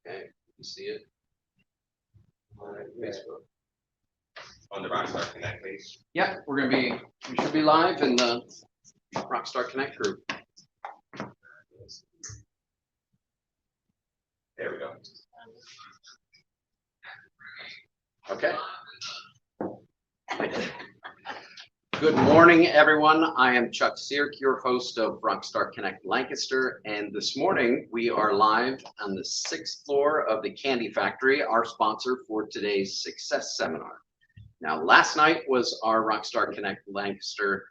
Okay, you see it on Facebook. On the Rockstar Connect page. Yep, we should be live in the Rockstar Connect group. There we go. Okay. Good morning, everyone. I am Chuck Seark, your host of Rockstar Connect Lancaster, and this morning we are live on the 6th floor of the Candy Factory, our sponsor for today's Success Seminar. Now, last night was our Rockstar Connect Lancaster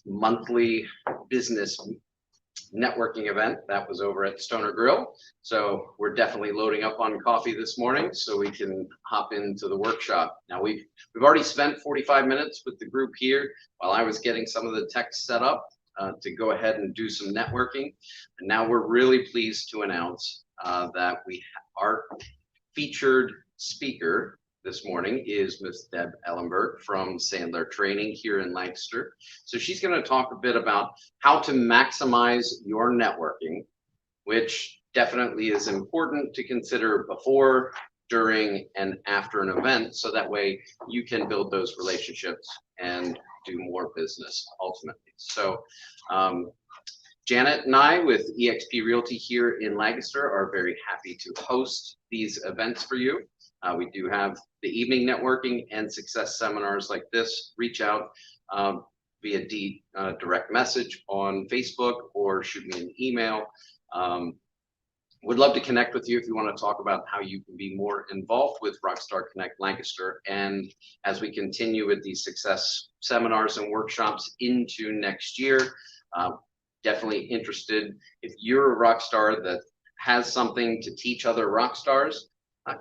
monthly business networking event that was over at Stoner Grill. So we're definitely loading up on coffee this morning so we can hop into the workshop. Now we've already spent 45 minutes with the group here while I was getting some of the tech set up to go ahead and do some networking. And now we're really pleased to announce that our featured speaker this morning is Ms. Deb Ellenberg from Sandler Training here in Lancaster. So she's going to talk a bit about how to maximize your networking, which definitely is important to consider before, during, and after an event, so that way you can build those relationships and do more business ultimately. So Janet and I with eXp Realty here in Lancaster are very happy to host these events for you. We do have the evening networking and success seminars like this. Reach out via direct message on Facebook or shoot me an email. Would love to connect with you if you want to talk about how you can be more involved with Rockstar Connect Lancaster. And as we continue with these success seminars and workshops into next year, definitely interested. If you're a rock star that has something to teach other rock stars,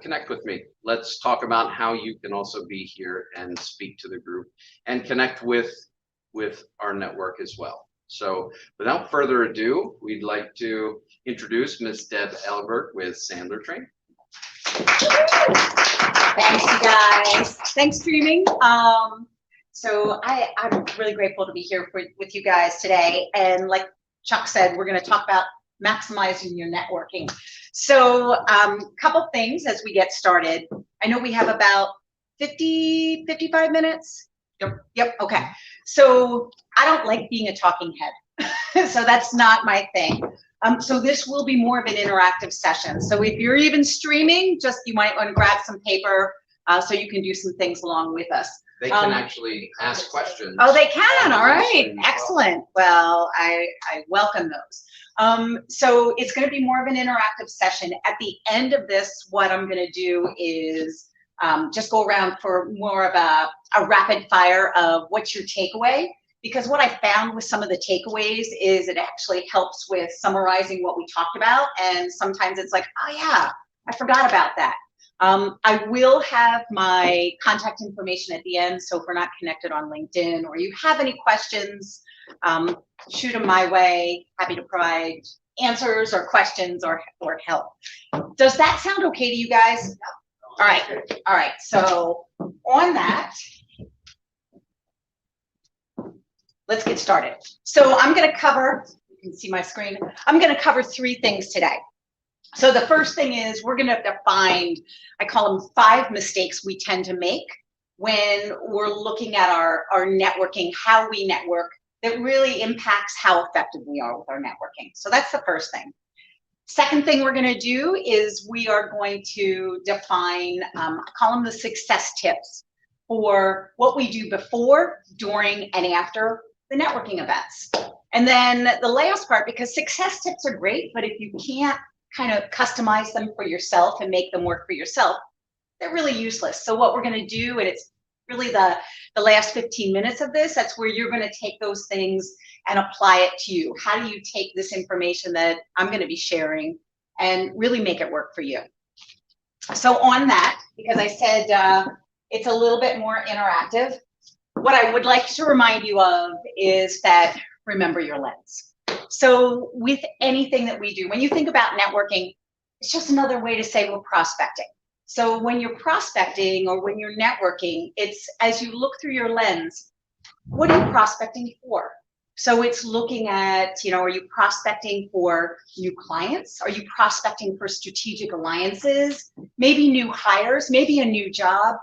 connect with me. Let's talk about how you can also be here and speak to the group and connect with our network as well. So without further ado, we'd like to introduce Ms. Deb Ellenberg with Sandler Training. Thanks, you guys. Thanks, streaming. So I'm really grateful to be here with you guys today. And like Chuck said, we're going to talk about maximizing your networking. So couple things as we get started. I know we have about 55 minutes. Yep. Okay. So I don't like being a talking head. So that's not my thing. So this will be more of an interactive session. So if you're even streaming, you might want to grab some paper so you can do some things along with us. They can actually ask questions. Oh, they can. All right. Excellent. Well, I welcome those. So it's going to be more of an interactive session. At the end of this, what I'm going to do is just go around for more of a rapid fire of what's your takeaway. Because what I found with some of the takeaways is it actually helps with summarizing what we talked about. And sometimes it's like, oh yeah, I forgot about that. I will have my contact information at the end. So if we're not connected on LinkedIn or you have any questions, shoot them my way. Happy to provide answers or questions or help. Does that sound okay to you guys? All right. All right. So on that, let's get started. So I'm going to cover, you can see my screen. I'm going to cover 3 things today. So the first thing is we're going to define, I call them 5 mistakes we tend to make when we're looking at our networking, how we network, that really impacts how effective we are with our networking. So that's the first thing. Second thing we're going to do is we are going to define, I call them the success tips for what we do before, during, and after the networking events. And then the last part, because success tips are great, but if you can't kind of customize them for yourself and make them work for yourself, they're really useless. So what we're going to do, and it's really the last 15 minutes of this, that's where you're going to take those things and apply it to you. How do you take this information that I'm going to be sharing and really make it work for you? So on that, because I said it's a little bit more interactive, what I would like to remind you of is that remember your lens. So with anything that we do, when you think about networking, it's just another way to say we're prospecting. So when you're prospecting or when you're networking, it's as you look through your lens, what are you prospecting for? So it's looking at, are you prospecting for new clients? Are you prospecting for strategic alliances? Maybe new hires, maybe a new job.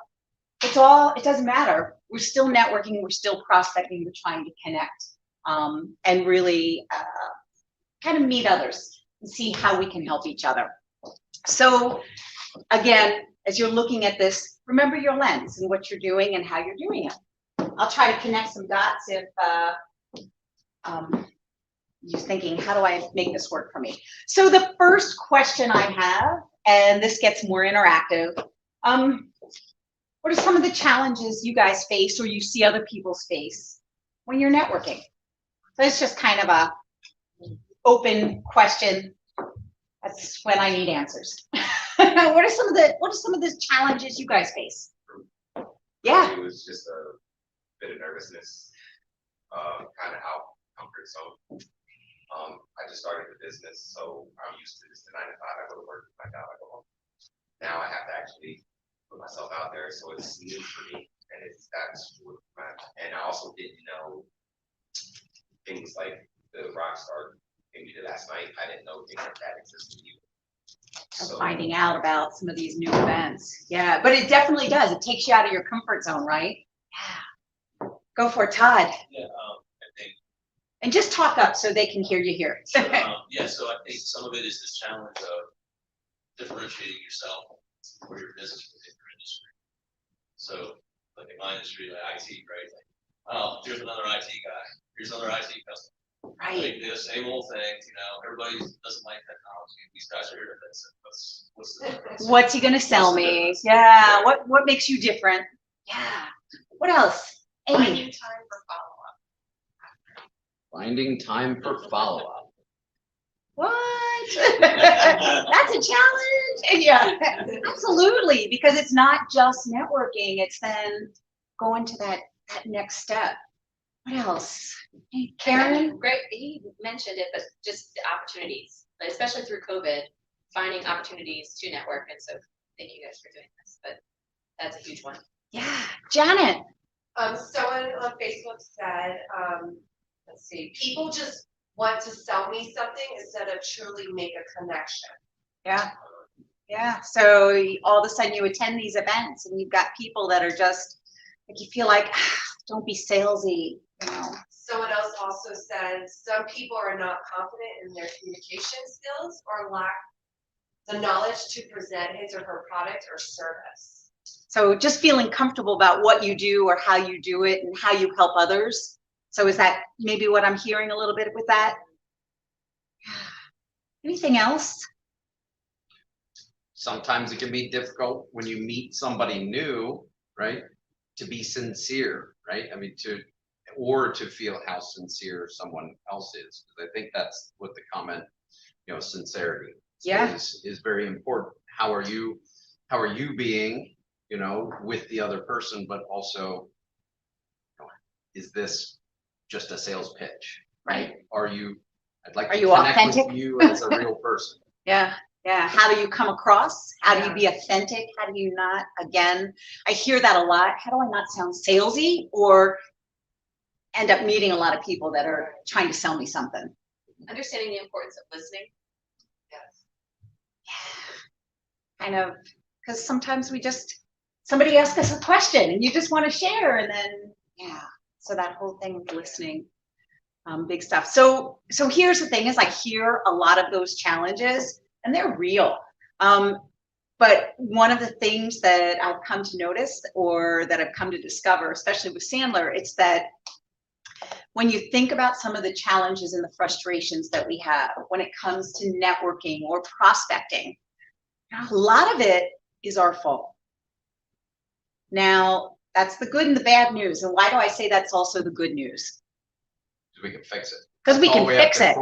It doesn't matter. We're still networking, we're still prospecting, we're trying to connect and really kind of meet others and see how we can help each other. So again, as you're looking at this, remember your lens and what you're doing and how you're doing it. I'll try to connect some dots if you're thinking, how do I make this work for me? So the first question I have, and this gets more interactive, what are some of the challenges you guys face or you see other people's face when you're networking? So it's just kind of a open question. That's when I need answers. What are some of the challenges you guys face? Yeah. It was just a bit of nervousness, kind of out comfort zone. I just started the business, so I'm used to this 9 to 5. I go to work, I got to go home. Now I have to actually put myself out there, so it's new for me, and and I also didn't know things like the Rockstar thing we did last night. I didn't know things like that existed either. So, Finding out about some of these new events. Yeah, but it definitely does. It takes you out of your comfort zone, right? Yeah. Go for it, Todd. Yeah, I think. And just talk up so they can hear you here. So, yeah, so I think some of it is this challenge of differentiating yourself or your business within your industry. So, like in my industry, like IT, right? Like, oh, here's another IT guy. Here's another IT customer. Right. Like the same old thing, everybody doesn't like technology. These guys are here to fix it. What's the difference? What's he gonna sell me? Yeah. What makes you different? Yeah. What else? Amy. Finding time for follow-up. Finding time for follow-up. What? That's a challenge. Yeah, absolutely. Because it's not just networking, it's then going to that next step. What else? Hey, Karen? Great, he mentioned it, but just the opportunities, like especially through COVID, finding opportunities to network. And so thank you guys for doing this, but that's a huge one. Yeah, Janet. Someone on Facebook said, let's see, people just want to sell me something instead of truly make a connection. Yeah. Yeah. So all of a sudden you attend these events and you've got people that are just like, you feel like, don't be salesy, Someone else also said some people are not confident in their communication skills or lack the knowledge to present his or her product or service. So just feeling comfortable about what you do or how you do it and how you help others. So is that maybe what I'm hearing a little bit with that? Anything else? Sometimes it can be difficult when you meet somebody new, right? To be sincere, right? I mean, to feel how sincere someone else is. Because I think that's what the comment, sincerity is very important. How are you being, with the other person, but also, is this just a sales pitch, right? I'd like to connect authentic? with you as a real person. Yeah. Yeah. How do you come across? How do you be authentic? How do you not? Again, I hear that a lot. How do I not sound salesy or end up meeting a lot of people that are trying to sell me something? Understanding the importance of listening. Yes. Yeah. Kind of, because sometimes somebody asks us a question and you just want to share and then, so that whole thing of listening, big stuff. So here's the thing is I hear a lot of those challenges and they're real. But one of the things that I've come to notice or that I've come to discover, especially with Sandler, it's that when you think about some of the challenges and the frustrations that we have when it comes to networking or prospecting, a lot of it is our fault. Now, that's the good and the bad news. And why do I say that's also the good news? We can fix it. Because we can fix it.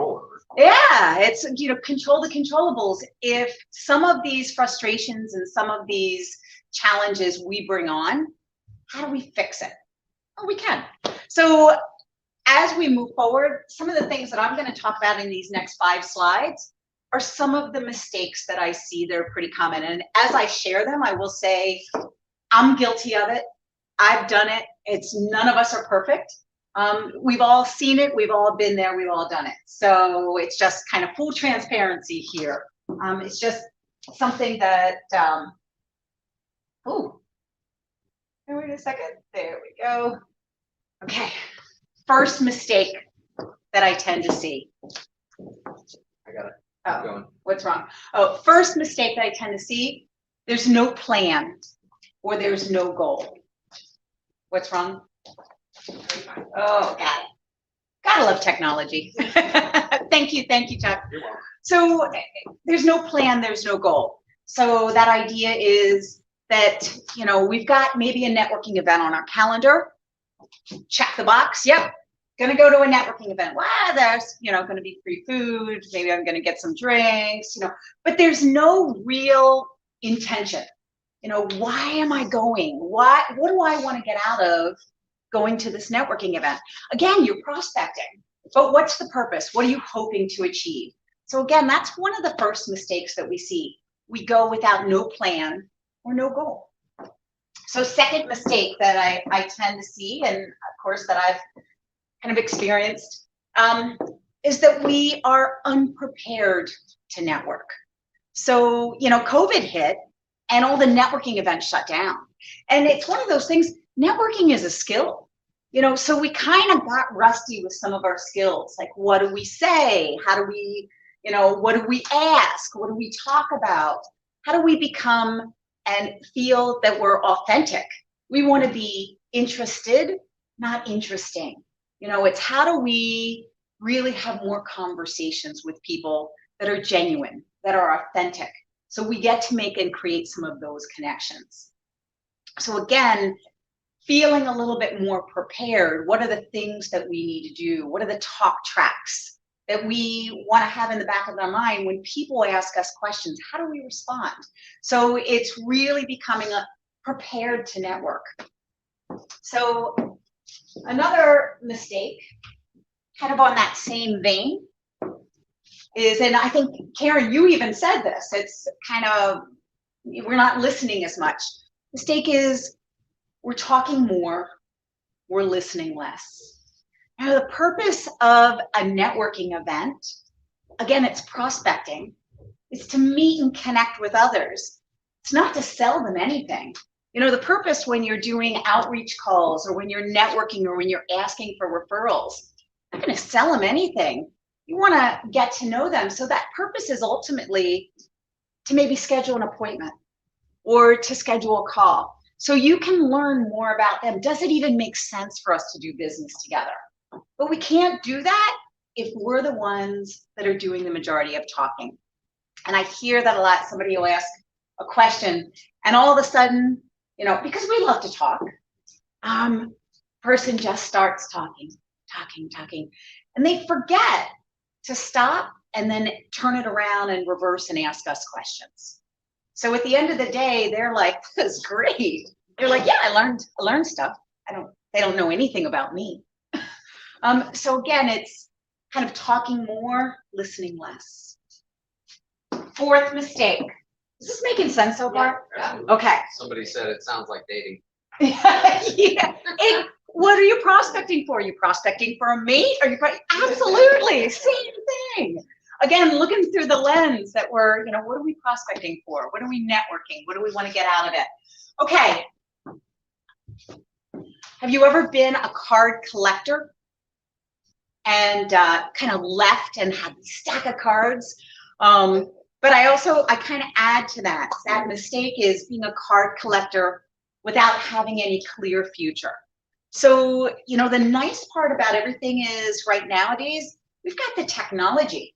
Yeah, it's, control the controllables. If some of these frustrations and some of these challenges we bring on, how do we fix it? Oh, we can. So as we move forward, some of the things that I'm going to talk about in these next 5 slides are some of the mistakes that I see that are pretty common. And as I share them, I will say, I'm guilty of it. I've done it. None of us are perfect. We've all seen it, we've all been there, we've all done it. So it's just kind of full transparency here. It's just something that, oh, wait a second, there we go. Okay, first mistake that I tend to see. I got it. Oh, Going. what's wrong? Oh, first mistake that I tend to see, there's no plan or there's no goal. What's wrong? Oh, got it. Gotta love technology. Thank you, Chuck. You're welcome. So there's no plan, there's no goal. So that idea is that, you know, we've got maybe a networking event on our calendar. Check the box. Yep. Gonna go to a networking event. Wow, there's, you know, gonna be free food. Maybe I'm gonna get some drinks, you know, but there's no real intention. You know, why am I going? What do I want to get out of going to this networking event? Again, you're prospecting, but what's the purpose? What are you hoping to achieve? So again, that's one of the first mistakes that we see. We go without no plan or no goal. So second mistake that I tend to see, and of course that I've kind of experienced, is that we are unprepared to network. So, you know, COVID hit and all the networking events shut down. And it's one of those things, networking is a skill, you know, so we kind of got rusty with some of our skills. Like, what do we say? How do we, you know, what do we ask? What do we talk about? How do we become and feel that we're authentic? We want to be interested, not interesting. You know, it's how do we really have more conversations with people that are genuine, that are authentic. So we get to make and create some of those connections. So again, feeling a little bit more prepared. What are the things that we need to do? What are the talk tracks that we want to have in the back of our mind when people ask us questions? How do we respond? So it's really becoming prepared to network. So another mistake, kind of on that same vein, is, and I think, Karen, you even said this, it's kind of, we're not listening as much. Mistake is we're talking more, we're listening less. Now, the purpose of a networking event, again, it's prospecting. It's to meet and connect with others. It's not to sell them anything. You know, the purpose when you're doing outreach calls or when you're networking or when you're asking for referrals, you're not going to sell them anything. You want to get to know them. So that purpose is ultimately to maybe schedule an appointment or to schedule a call. So you can learn more about them. Does it even make sense for us to do business together? But we can't do that if we're the ones that are doing the majority of talking. And I hear that a lot. Somebody will ask a question and all of a sudden, you know, because we love to talk, person just starts talking, and they forget to stop and then turn it around and reverse and ask us questions. So at the end of the day, they're like, this is great. They're like, yeah, I learned stuff. They don't know anything about me. So again, it's kind of talking more, listening less. Fourth mistake. Is this making sense so far? Yeah. Okay. Somebody said it sounds like dating. Yeah. What are you prospecting for? Are you prospecting for a mate? Are you absolutely same thing? Again, looking through the lens that we're, you know, what are we prospecting for? What are we networking? What do we want to get out of it? Okay. Have you ever been a card collector and kind of left and had a stack of cards? But I kind of add to that. That mistake is being a card collector without having any clear future. So, you know, the nice part about everything is right nowadays, we've got the technology.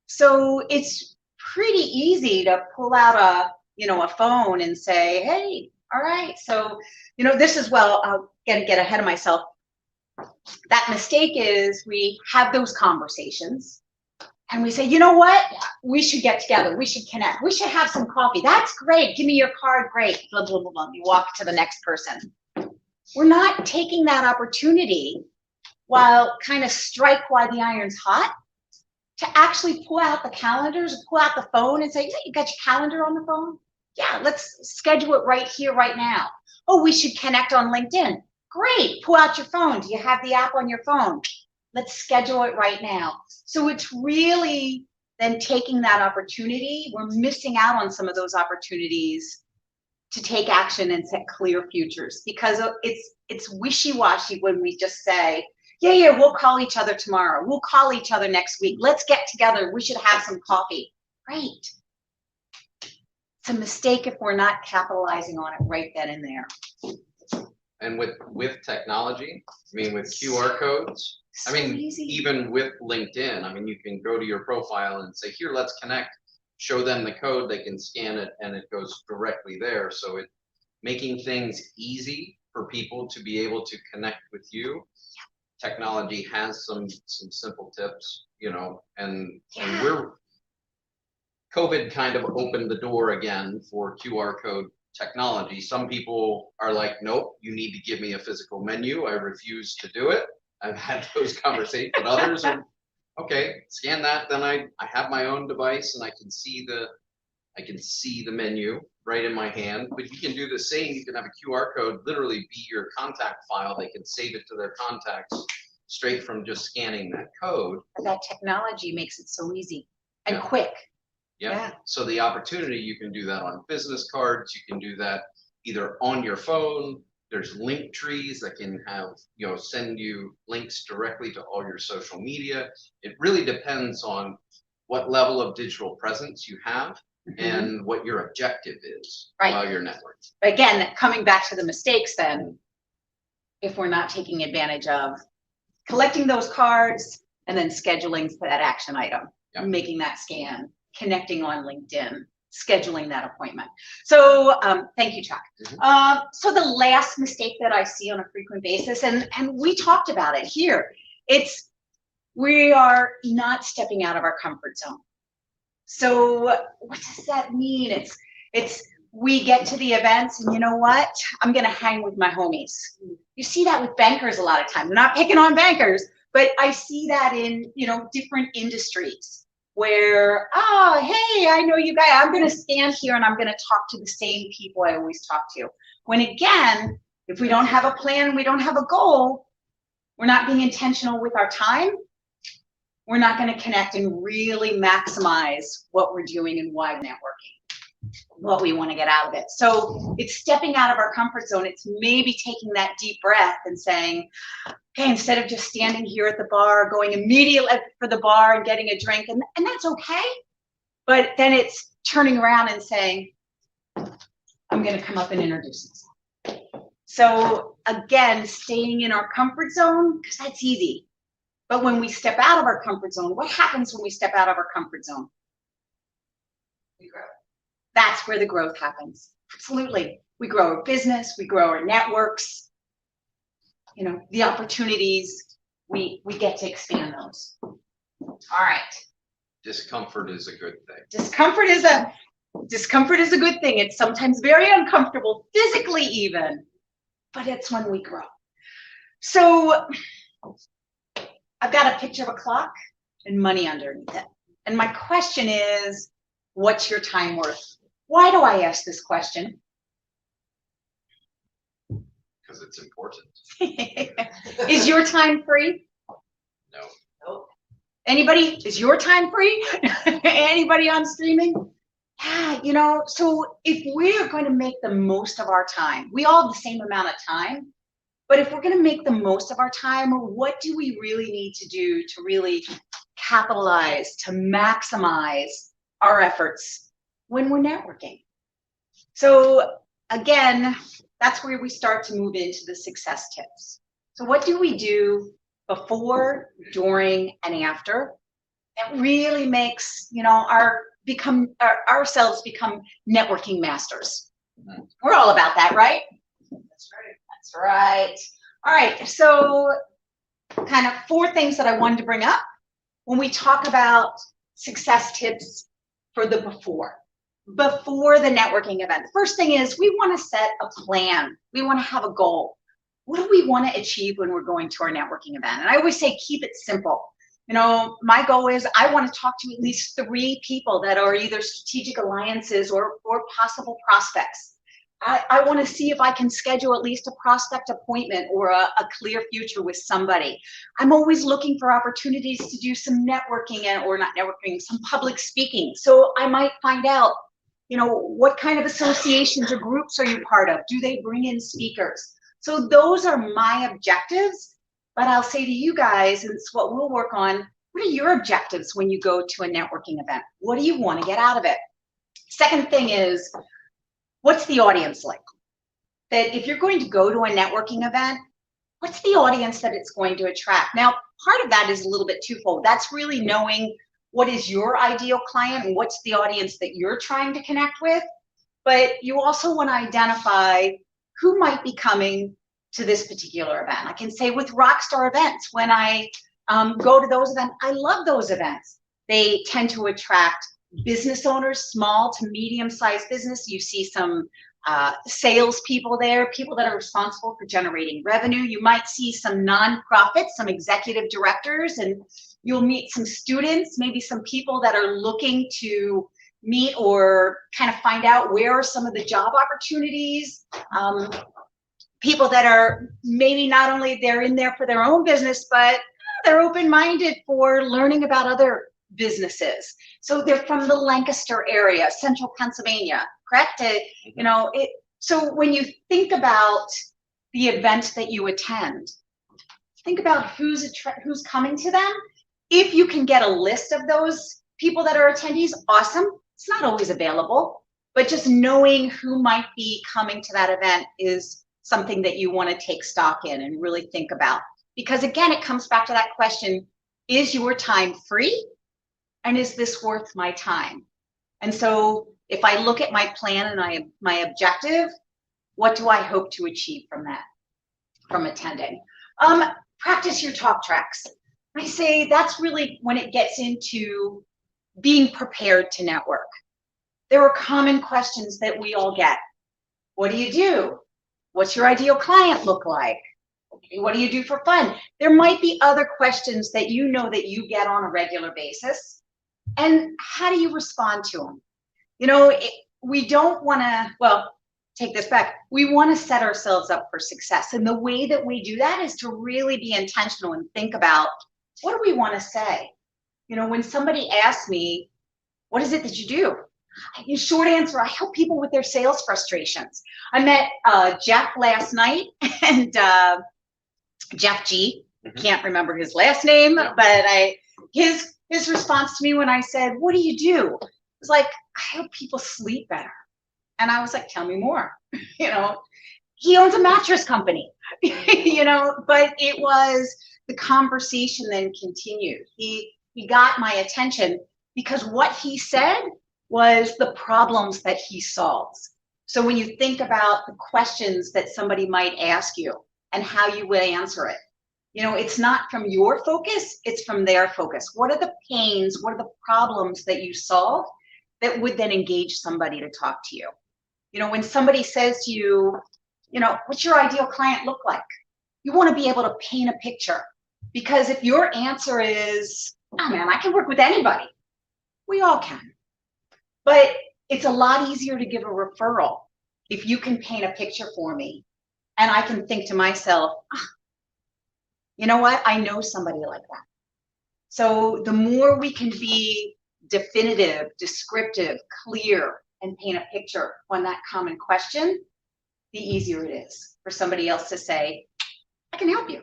So it's pretty easy to pull out a phone and say, hey, all right. So, you know, this is, well, I'm gonna get ahead of myself. That mistake is we have those conversations and we say, you know what, we should get together, we should connect, we should have some coffee. That's great, give me your card, great, blah, blah, blah, blah. You walk to the next person. We're not taking that opportunity while kind of strike while the iron's hot to actually pull out the calendars, pull out the phone and say, yeah, you got your calendar on the phone? Yeah, let's schedule it right here, right now. Oh, we should connect on LinkedIn. Great, pull out your phone. Do you have the app on your phone? Let's schedule it right now. So it's really then taking that opportunity. We're missing out on some of those opportunities to take action and set clear futures, because it's wishy-washy when we just say, yeah, we'll call each other tomorrow. We'll call each other next week. Let's get together. We should have some coffee. Great. It's a mistake if we're not capitalizing on it right then and there. And with technology, I mean, with QR codes, I mean, easy. even with LinkedIn, I mean, you can go to your profile and say, here, let's connect, show them the code, they can scan it, and it goes directly there. So it making things easy for people to be able to connect with you. Technology has some simple tips, you know, and COVID kind of opened the door again for QR code technology. Some people are like, nope, you need to give me a physical menu. I refuse to do it. I've had those conversations, but others are, okay, scan that, then I have my own device and I can see the menu right in my hand. But you can do the same. You can have a QR code literally be your contact file. They can save it to their contacts straight from just scanning that code. That technology makes it so easy and quick. Yeah. So the opportunity, you can do that on business cards. You can do that either on your phone. There's link trees that can have, you know, send you links directly to all your social media. It really depends on what level of digital presence you have and what your objective is while you're networking. But again, coming back to the mistakes then, if we're not taking advantage of collecting those cards and then scheduling for that action item, making that scan, connecting on LinkedIn, scheduling that appointment. So thank you, Chuck. So the last mistake that I see on a frequent basis, and we talked about it here, we are not stepping out of our comfort zone. So what does that mean? It's we get to the events and you know what? I'm gonna hang with my homies. You see that with bankers a lot of times. I'm not picking on bankers, but I see that in, you know, different industries where, oh, hey, I know you guys, I'm going to stand here and I'm going to talk to the same people I always talk to. When again, if we don't have a plan, we don't have a goal, we're not being intentional with our time, we're not going to connect and really maximize what we're doing and why we're networking, what we want to get out of it. So it's stepping out of our comfort zone. It's maybe taking that deep breath and saying, okay, instead of just standing here at the bar, going immediately for the bar and getting a drink, and that's okay. But then it's turning around and saying, I'm going to come up and introduce myself. So again, staying in our comfort zone, because that's easy. But when we step out of our comfort zone, what happens when we step out of our comfort zone? We grow. That's where the growth happens. Absolutely. We grow our business, we grow our networks. You know, the opportunities, we get to expand those. All right. Discomfort is a good thing. Discomfort is a good thing. It's sometimes very uncomfortable, physically even, but it's when we grow. So I've got a picture of a clock and money underneath it. And my question is, what's your time worth? Why do I ask this question? Because it's important. Is your time free? No. Nope. Anybody? Is your time free? Anybody on streaming? Yeah, you know, so if we're going to make the most of our time, we all have the same amount of time, but if we're going to make the most of our time, what do we really need to do to really capitalize, to maximize our efforts when we're networking? So again, that's where we start to move into the success tips. So what do we do before, during, and after that really makes, you know, ourselves become networking masters? We're all about that, right? That's right. That's right. All right. So kind of 4 things that I wanted to bring up when we talk about success tips for the before the networking event. The first thing is we want to set a plan. We want to have a goal. What do we want to achieve when we're going to our networking event? And I always say, keep it simple. You know, my goal is I want to talk to at least 3 people that are either strategic alliances or possible prospects. I want to see if I can schedule at least a prospect appointment or a clear future with somebody. I'm always looking for opportunities to do some networking or not networking, some public speaking. So I might find out, what kind of associations or groups are you part of? Do they bring in speakers? So those are my objectives, but I'll say to you guys, and it's what we'll work on, what are your objectives when you go to a networking event? What do you want to get out of it? Second thing is, what's the audience like? That if you're going to go to a networking event, what's the audience that it's going to attract? Now, part of that is a little bit twofold. That's really knowing what is your ideal client and what's the audience that you're trying to connect with. But you also want to identify who might be coming to this particular event. I can say with Rockstar events, when I go to those events, I love those events. They tend to attract business owners, small to medium-sized business. You see some sales people there, people that are responsible for generating revenue. You might see some nonprofits, some executive directors, and you'll meet some students, maybe some people that are looking to meet or kind of find out where are some of the job opportunities. People that are maybe not only they're in there for their own business, but they're open-minded for learning about other businesses. So they're from the Lancaster area, central Pennsylvania, correct? So when you think about the event that you attend, think about who's coming to them. If you can get a list of those people that are attendees, awesome. It's not always available, but just knowing who might be coming to that event is something that you want to take stock in and really think about. Because again, it comes back to that question, is your time free? And is this worth my time? And so if I look at my plan and my objective, what do I hope to achieve from that, from attending? Practice your talk tracks. I say that's really when it gets into being prepared to network. There are common questions that we all get. What do you do? What's your ideal client look like? What do you do for fun? There might be other questions that you know that you get on a regular basis. And how do you respond to them? We don't want to, well, take this back. We want to set ourselves up for success. And the way that we do that is to really be intentional and think about, what do we want to say? When somebody asks me, what is it that you do? Short answer, I help people with their sales frustrations. I met Jeff last night, and Jeff G, can't remember his last name, but his response to me when I said, what do you do? It was like, I help people sleep better. And I was like, tell me more. He owns a mattress company, but it was, the conversation then continued. He got my attention because what he said was the problems that he solves. So when you think about the questions that somebody might ask you and how you would answer it, it's not from your focus, it's from their focus. What are the pains, what are the problems that you solve that would then engage somebody to talk to you? When somebody says to you, what's your ideal client look like? You want to be able to paint a picture, because if your answer is, oh man, I can work with anybody, we all can. But it's a lot easier to give a referral if you can paint a picture for me and I can think to myself, you know what? I know somebody like that. So the more we can be definitive, descriptive, clear, and paint a picture on that common question, the easier it is for somebody else to say, I can help you.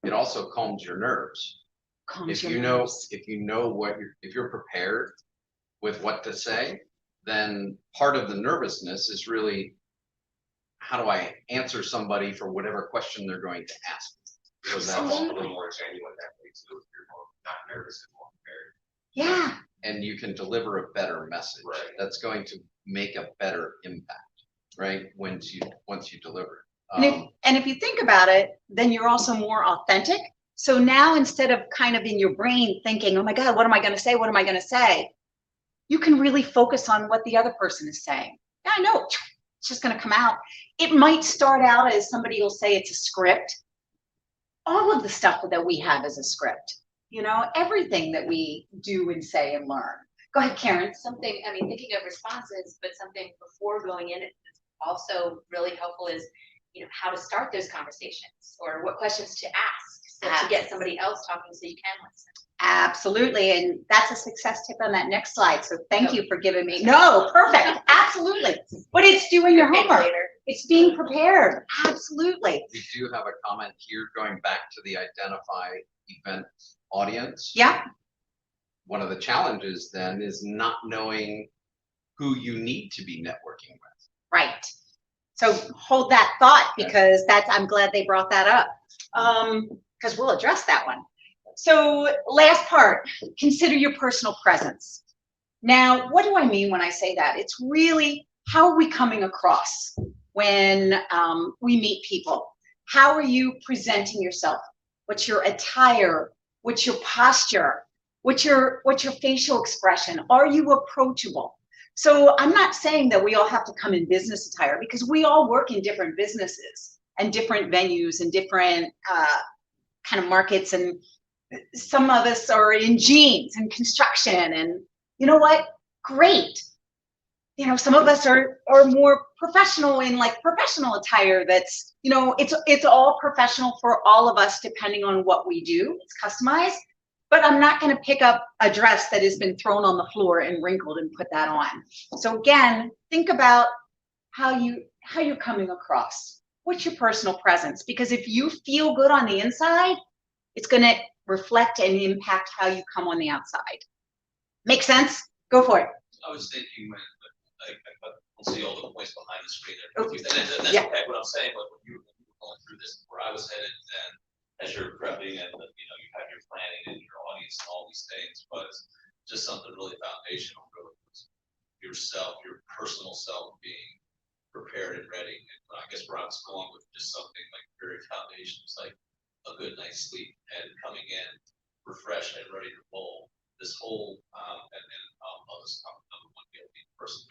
It also calms your nerves. If you know if you're prepared with what to say, then part of the nervousness is really, how do I answer somebody for whatever question they're going to ask? So It's that's a little more genuine that way too. If you're not nervous and more prepared. Yeah. And you can deliver a better message. Right. That's going to make a better impact, right? Once you deliver it. And if you think about it, then you're also more authentic. So now, instead of kind of in your brain thinking, oh my God, what am I going to say? What am I going to say? You can really focus on what the other person is saying. Yeah, I know, it's just going to come out. It might start out as somebody will say it's a script. All of the stuff that we have is a script. Everything that we do and say and learn. Go ahead, Karen. Thinking of responses, but something before going in, also really helpful is, how to start those conversations or what questions to ask. So to get somebody else talking so you can listen. Absolutely, and that's a success tip on that next slide, so thank you for giving me, no, perfect, absolutely. But it's doing your homework, it's being prepared, absolutely. We do have a comment here going back to the identify event audience. Yeah. One of the challenges then is not knowing who you need to be networking with. Right. So hold that thought, because I'm glad they brought that up. Because we'll address that one. So last part, consider your personal presence. Now, what do I mean when I say that? It's really, how are we coming across when we meet people? How are you presenting yourself? What's your attire? What's your posture? What's your facial expression? Are you approachable? So I'm not saying that we all have to come in business attire, because we all work in different businesses and different venues and different kind of markets, and some of us are in jeans and construction, and you know what? Great. Some of us are more professional in like professional attire. That's, it's all professional for all of us depending on what we do. It's customized. But I'm not going to pick up a dress that has been thrown on the floor and wrinkled and put that on. So again, think about how you're coming across. What's your personal presence? Because if you feel good on the inside, it's going to reflect and impact how you come on the outside. Make sense? Go for it. I was thinking when, we'll see all the points behind the screen. That's Yeah. okay. What I'm saying, like when you were going through this, where I was headed then, as you're prepping and you have your planning and your audience and all these things, but just something really foundational, really yourself, your personal self being prepared and ready. And I guess where I was going with just something like very foundational, it's like a good night's sleep and coming in refreshed and ready to roll. This whole I'll just number one guilty person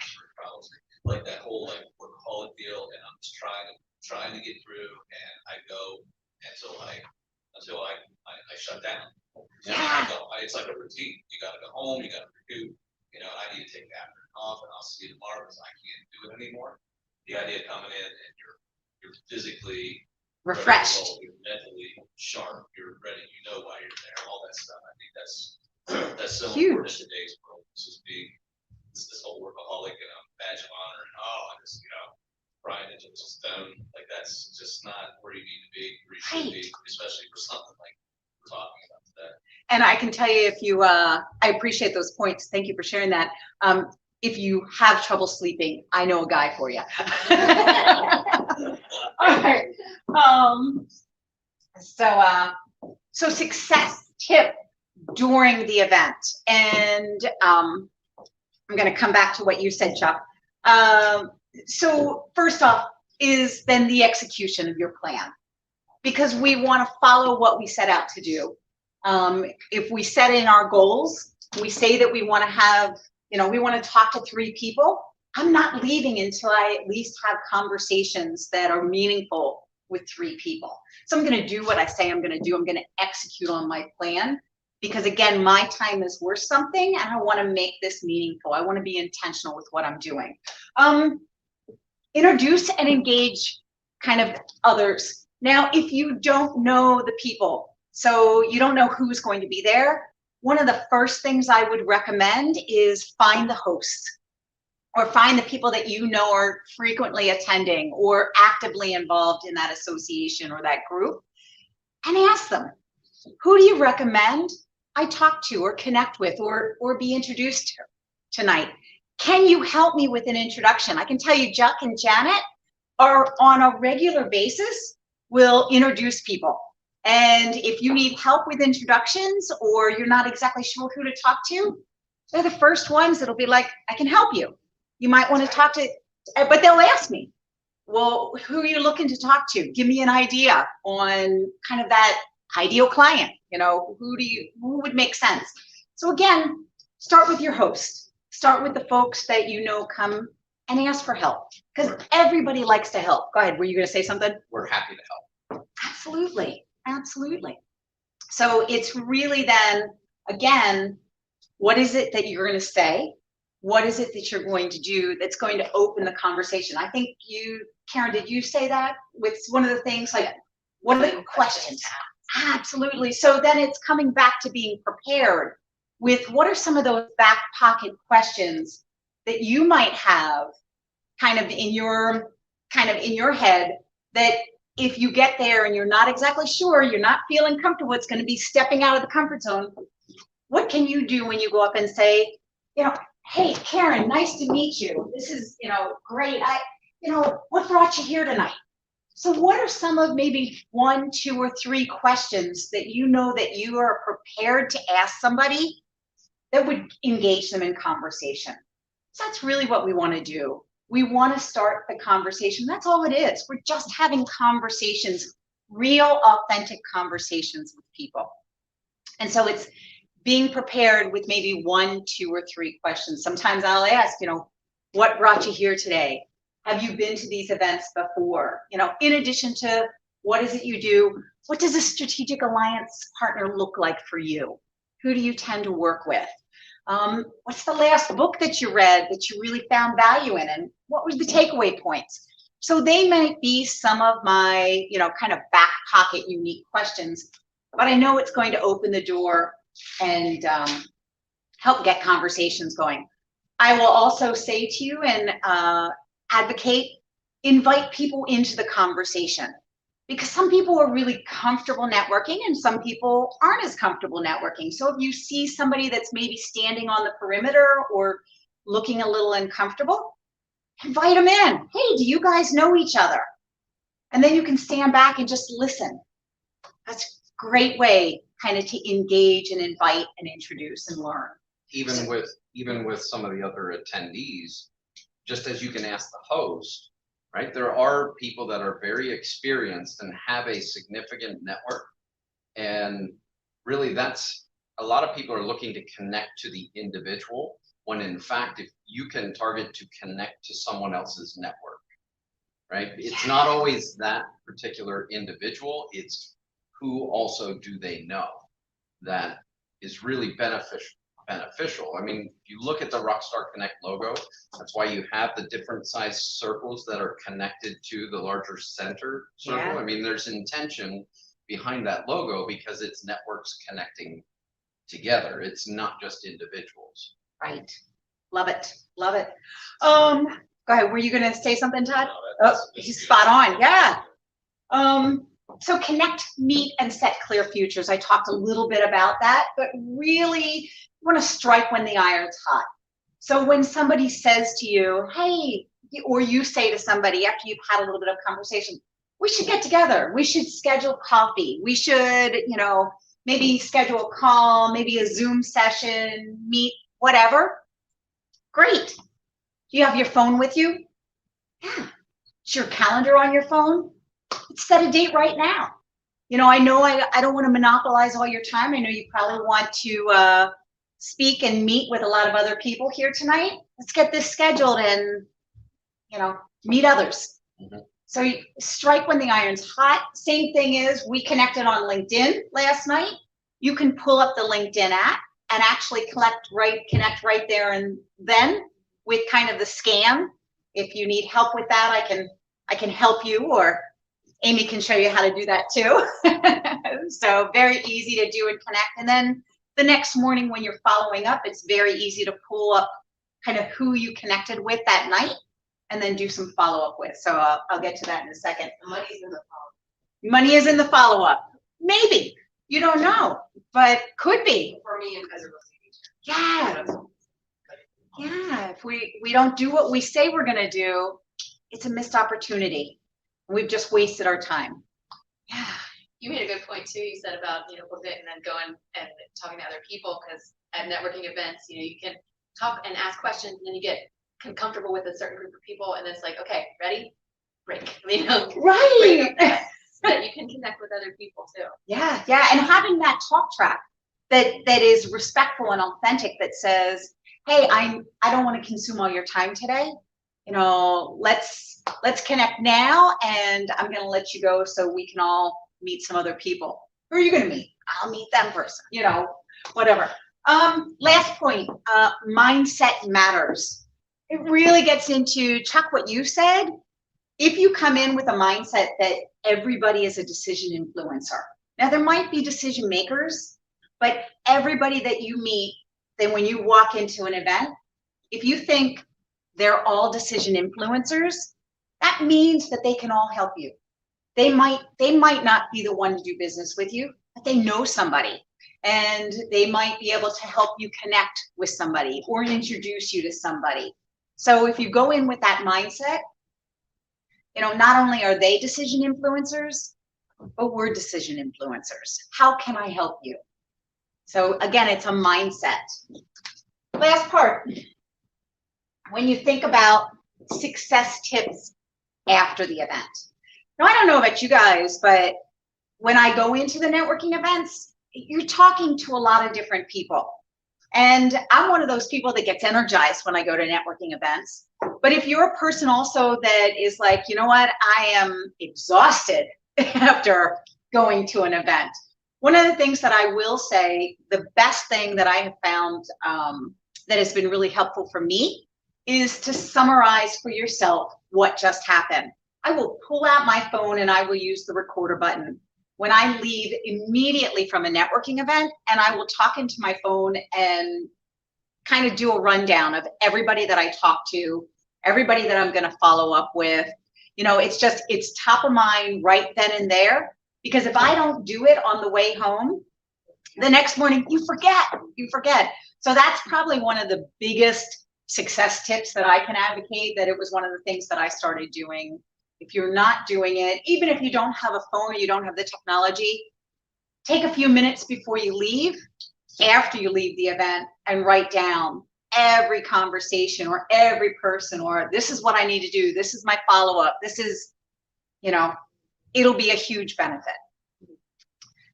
like that whole like workaholic deal, and I'm just trying to get through, and I go until I shut down. Yeah. It's like a routine. You gotta go home, you gotta recoup, I need to take the afternoon off, and I'll see you tomorrow because I can't do it anymore. The idea of coming in and you're physically Refreshed. you're mentally sharp, you're ready, why you're there, all that stuff. I think that's so Huge. important in today's world. It's just being this whole workaholic and a badge of honor, and I just grind into the stone. Like that's just not where you need to be, where you should be, especially for something like we're talking about today. And I can tell you, if you, I appreciate those points. Thank you for sharing that. If you have trouble sleeping, I know a guy for you. All right. So success tip during the event, and I'm going to come back to what you said, Chuck. So first off is then the execution of your plan, because we want to follow what we set out to do. If we set in our goals, we say that we want to have, we want to talk to 3 people. I'm not leaving until I at least have conversations that are meaningful with 3 people. So I'm going to do what I say I'm going to do. I'm going to execute on my plan, because again, my time is worth something, and I want to make this meaningful. I want to be intentional with what I'm doing. Introduce and engage kind of others. Now, if you don't know the people, so you don't know who's going to be there, one of the first things I would recommend is find the hosts, or find the people that are frequently attending or actively involved in that association or that group, and ask them, who do you recommend I talk to or connect with or be introduced to tonight? Can you help me with an introduction? I can tell you, Chuck and Janet are on a regular basis, will introduce people. And if you need help with introductions, or you're not exactly sure who to talk to, they're the first ones that'll be like, I can help you. You might want to talk to, but they'll ask me, well, who are you looking to talk to? Give me an idea on kind of that ideal client. Who would make sense? So again, start with your host. Start with the folks that come and ask for help, because everybody likes to help. Go ahead. Were you going to say something? We're happy to help. Absolutely. Absolutely. So it's really then, again, what is it that you're going to say? What is it that you're going to do that's going to open the conversation? I think you, Karen, did you say that with one of the things, like, what are the questions? Absolutely. So then it's coming back to being prepared with what are some of those back pocket questions that you might have kind of in your head, that if you get there and you're not exactly sure, you're not feeling comfortable, it's going to be stepping out of the comfort zone. What can you do when you go up and say, hey, Karen, nice to meet you. This is, great. What brought you here tonight? So what are some of maybe 1, 2, or 3 questions that you know that you are prepared to ask somebody that would engage them in conversation? So that's really what we want to do. We want to start the conversation. That's all it is. We're just having conversations, real, authentic conversations with people. And so it's being prepared with maybe 1, 2, or 3 questions. Sometimes I'll ask, what brought you here today? Have you been to these events before? In addition to what is it you do, what does a strategic alliance partner look like for you? Who do you tend to work with? What's the last book that you read that you really found value in, and what were the takeaway points? So they might be some of my, kind of back pocket unique questions, but I know it's going to open the door and help get conversations going. I will also say to you and advocate, invite people into the conversation, because some people are really comfortable networking and some people aren't as comfortable networking. So if you see somebody that's maybe standing on the perimeter or looking a little uncomfortable, invite them in. Hey, do you guys know each other? And then you can stand back and just listen. That's a great way kind of to engage and invite and introduce and learn. Even with some of the other attendees, just as you can ask the host, right? There are people that are very experienced and have a significant network. And really that's, a lot of people are looking to connect to the individual, when in fact, if you can target to connect to someone else's network, right? It's not always that particular individual, it's who also do they know that is really beneficial. I mean, if you look at the Rockstar Connect logo, that's why you have the different size circles that are connected to the larger center circle. Yeah. I mean, there's intention behind that logo because it's networks connecting together. It's not just individuals. Right. Love it. Love it. Go ahead. Were you going to say something, Todd? He's spot on. Yeah. So connect, meet, and set clear futures. I talked a little bit about that, but really you want to strike when the iron's hot. So when somebody says to you, hey, or you say to somebody after you've had a little bit of conversation, we should get together. We should schedule coffee. We should, maybe schedule a call, maybe a Zoom session, meet, whatever. Great. Do you have your phone with you? Yeah. Is your calendar on your phone? Let's set a date right now. I know I don't want to monopolize all your time. I know you probably want to speak and meet with a lot of other people here tonight. Let's get this scheduled and, meet others. Mm-hmm. So you strike when the iron's hot. Same thing is, we connected on LinkedIn last night. You can pull up the LinkedIn app and actually connect right there and then with kind of the scan. If you need help with that, I can help you, or Amy can show you how to do that too. So very easy to do and connect. And then the next morning when you're following up, it's very easy to pull up kind of who you connected with that night and then do some follow-up with. So I'll get to that in a second. Money's in the follow-up. Money is in the follow-up. Maybe. You don't know, but could be. For me and as a real estate agent. Yeah. Yeah. If we don't do what we say we're going to do, it's a missed opportunity. We've just wasted our time. Yeah. You made a good point too. You said about, book it and then going and talking to other people, because at networking events, you can talk and ask questions and then you get comfortable with a certain group of people and it's like, okay, ready? Break. Right. So that you can connect with other people too. Yeah. Yeah. And having that talk track that is respectful and authentic, that says, hey, I don't want to consume all your time today. Let's connect now, and I'm going to let you go so we can all meet some other people. Who are you going to meet? I'll meet them first, whatever. Last point, mindset matters. It really gets into, Chuck, what you said. If you come in with a mindset that everybody is a decision influencer, now there might be decision makers, but everybody that you meet, then when you walk into an event, if you think they're all decision influencers, that means that they can all help you. They might not be the one to do business with you, but they know somebody, and they might be able to help you connect with somebody or introduce you to somebody. So if you go in with that mindset, you know, not only are they decision influencers, but we're decision influencers. How can I help you? So again, it's a mindset. Last part, when you think about success tips after the event. Now, I don't know about you guys, but when I go into the networking events, you're talking to a lot of different people. And I'm one of those people that gets energized when I go to networking events. But if you're a person also that is like, you know what, I am exhausted after going to an event. One of the things that I will say, the best thing that I have found that has been really helpful for me is to summarize for yourself what just happened. I will pull out my phone and I will use the recorder button when I leave immediately from a networking event, and I will talk into my phone and kind of do a rundown of everybody that I talk to, everybody that I'm going to follow up with. You know, it's top of mind right then and there, because if I don't do it on the way home, the next morning you forget. So that's probably one of the biggest success tips that I can advocate, that it was one of the things that I started doing. If you're not doing it, even if you don't have a phone or you don't have the technology, take a few minutes before you leave, after you leave the event, and write down every conversation or every person, or this is what I need to do. This is my follow-up. This is, you know, it'll be a huge benefit.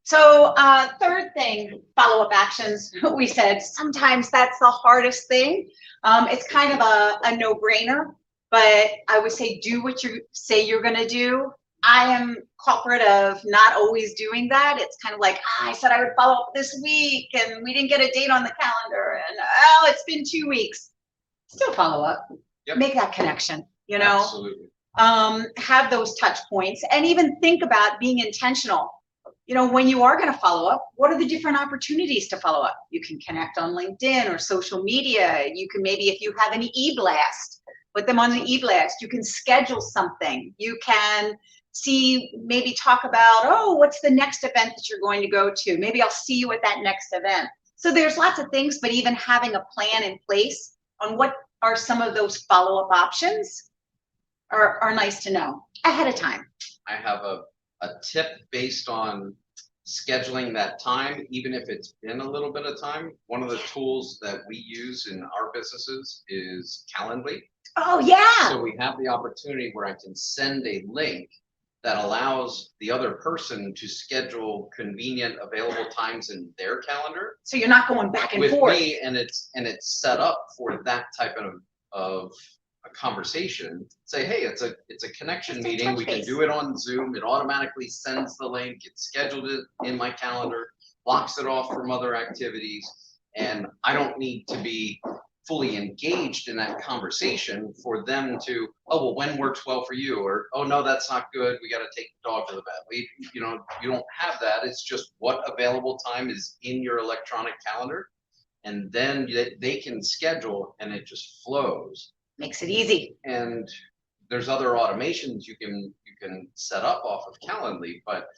So third thing, follow-up actions. We said sometimes that's the hardest thing. It's kind of a no-brainer. But I would say do what you say you're going to do. I am culprit of not always doing that. It's kind of like, I said I would follow up this week and we didn't get a date on the calendar, and oh, it's been 2 weeks. Still follow up. Yep. Make that connection, you know. Absolutely. Have those touch points, and even think about being intentional. You know, when you are going to follow up, what are the different opportunities to follow up? You can connect on LinkedIn or social media. You can maybe, if you have an e-blast, put them on the e-blast. You can schedule something. You can see, maybe talk about, oh, what's the next event that you're going to go to? Maybe I'll see you at that next event. So there's lots of things, but even having a plan in place on what are some of those follow-up options are nice to know ahead of time. I have a tip based on scheduling that time, even if it's been a little bit of time. One of the tools that we use in our businesses is Calendly. Oh, yeah. So we have the opportunity where I can send a link that allows the other person to schedule convenient available times in their calendar. So you're not going back and with forth. Me, and it's set up for that type of a conversation. Say, hey, it's a connection meeting. We can do it on Zoom. It automatically sends the link. It scheduled it in my calendar, blocks it off from other activities, and I don't need to be fully engaged in that conversation for them to, oh, well, when works well for you? Or, oh, no, that's not good. We got to take the dog to the vet. You don't have that. It's just what available time is in your electronic calendar. And then they can schedule, and it just flows. Makes it easy. And there's other automations you can set up off of Calendly, but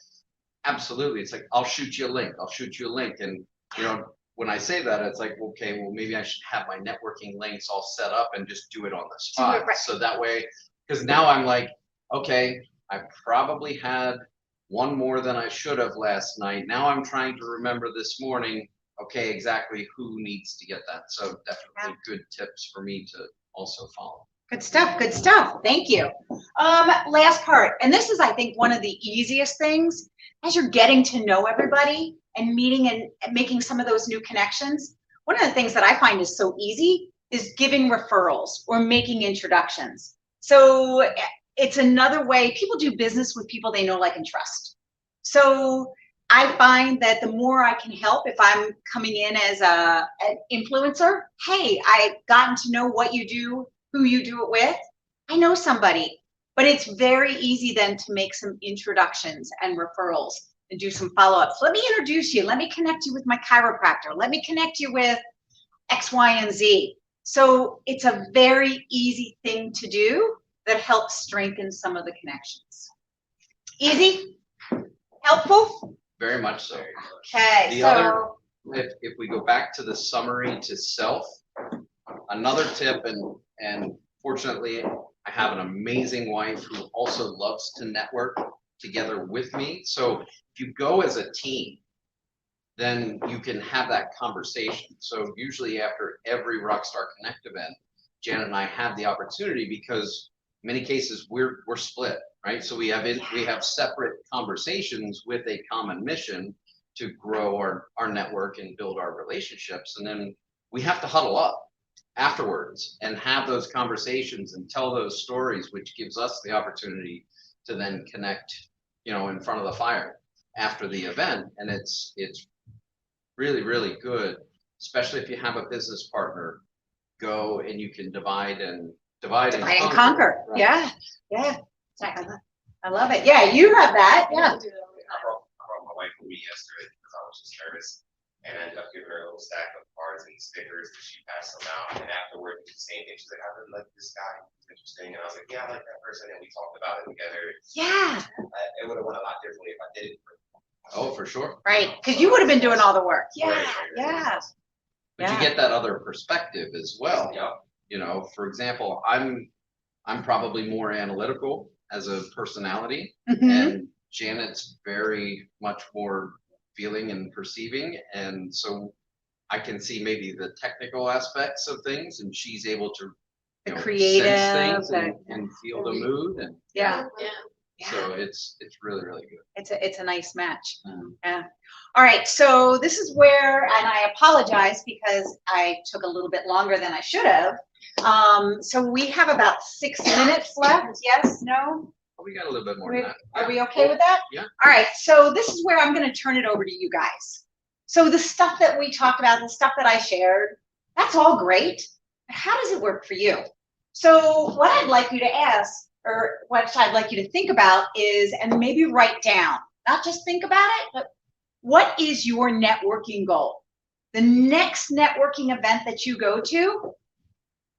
absolutely, it's like, I'll shoot you a link. And, you know, when I say that, it's like, okay, well, maybe I should have my networking links all set up and just do it on the spot. Right. So that way, because now I'm like, okay, I probably had one more than I should have last night. Now I'm trying to remember this morning, okay, exactly who needs to get that. So definitely good tips for me to also follow. Good stuff. Good stuff. Thank you. Last part, and this is, I think, one of the easiest things as you're getting to know everybody and meeting and making some of those new connections. One of the things that I find is so easy is giving referrals or making introductions. So it's another way people do business with people they know, like, and trust. So I find that the more I can help, if I'm coming in as an influencer, hey, I've gotten to know what you do, who you do it with. I know somebody, but it's very easy then to make some introductions and referrals and do some follow-ups. Let me introduce you. Let me connect you with my chiropractor. Let me connect you with X, Y, and Z. So it's a very easy thing to do that helps strengthen some of the connections. Easy? Helpful? Very much so. Okay, The so other- If we go back to the summary to self, another tip, and fortunately, I have an amazing wife who also loves to network together with me. So if you go as a team, then you can have that conversation. So usually after every Rockstar Connect event, Janet and I have the opportunity, because in many cases we're split, right? So we have separate conversations with a common mission to grow our network and build our relationships. And then we have to huddle up afterwards and have those conversations and tell those stories, which gives us the opportunity to then connect, in front of the fire after the event. And it's really, really good, especially if you have a business partner. Go and you can divide and conquer. Right. Yeah. I love it. Yeah, you have that. Yeah. I brought my wife with me yesterday because I was just nervous, and I ended up giving her a little stack of cards and stickers that she passed them out. And afterward, the same thing. She's like, "I really like this guy. He's interesting." And I was like, "Yeah, I like that person." And we talked about it together. Yeah. It would have went a lot differently if I did it. Oh, for sure. Right. Because you would have been doing all the work. Yeah. Right. Yeah. But you get that other perspective as well. Yeah. For example, I'm probably more analytical as a personality, Mhm. and Janet's very much more feeling and perceiving, and so I can see maybe the technical aspects of things, and she's able to The sense creative things and feel the mood, and Yeah. so it's really, really good. It's a nice match. Mhm. Yeah. All right. So this is where, and I apologize because I took a little bit longer than I should have. So we have about 6 minutes left. Yes, no? We got a little bit more than that. Are we okay with that? Yeah. All right. So this is where I'm going to turn it over to you guys. So the stuff that we talked about, the stuff that I shared, that's all great. But how does it work for you? So what I'd like you to ask, or what I'd like you to think about is, and maybe write down, not just think about it, but what is your networking goal? The next networking event that you go to,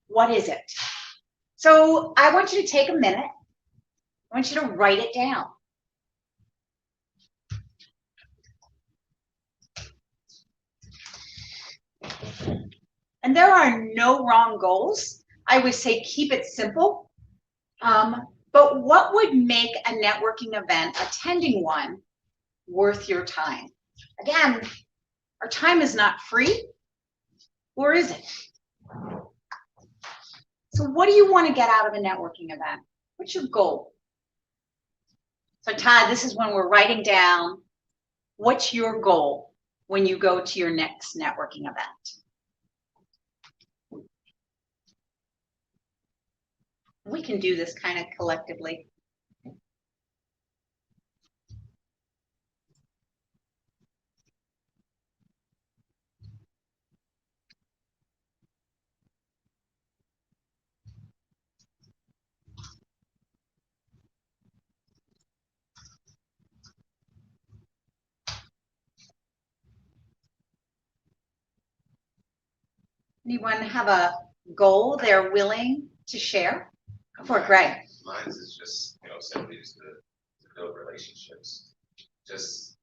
what is it? So I want you to take a minute. I want you to write it down. And there are no wrong goals. I would say keep it simple. But what would make a networking event, attending one, worth your time? Again, our time is not free, or is it? So what do you want to get out of a networking event? What's your goal? So Todd, this is when we're writing down, what's your goal when you go to your next networking event? We can do this kind of collectively. Anyone have a goal they're willing to share? Go for it, Greg. Mine is just, simply just to build relationships. Just,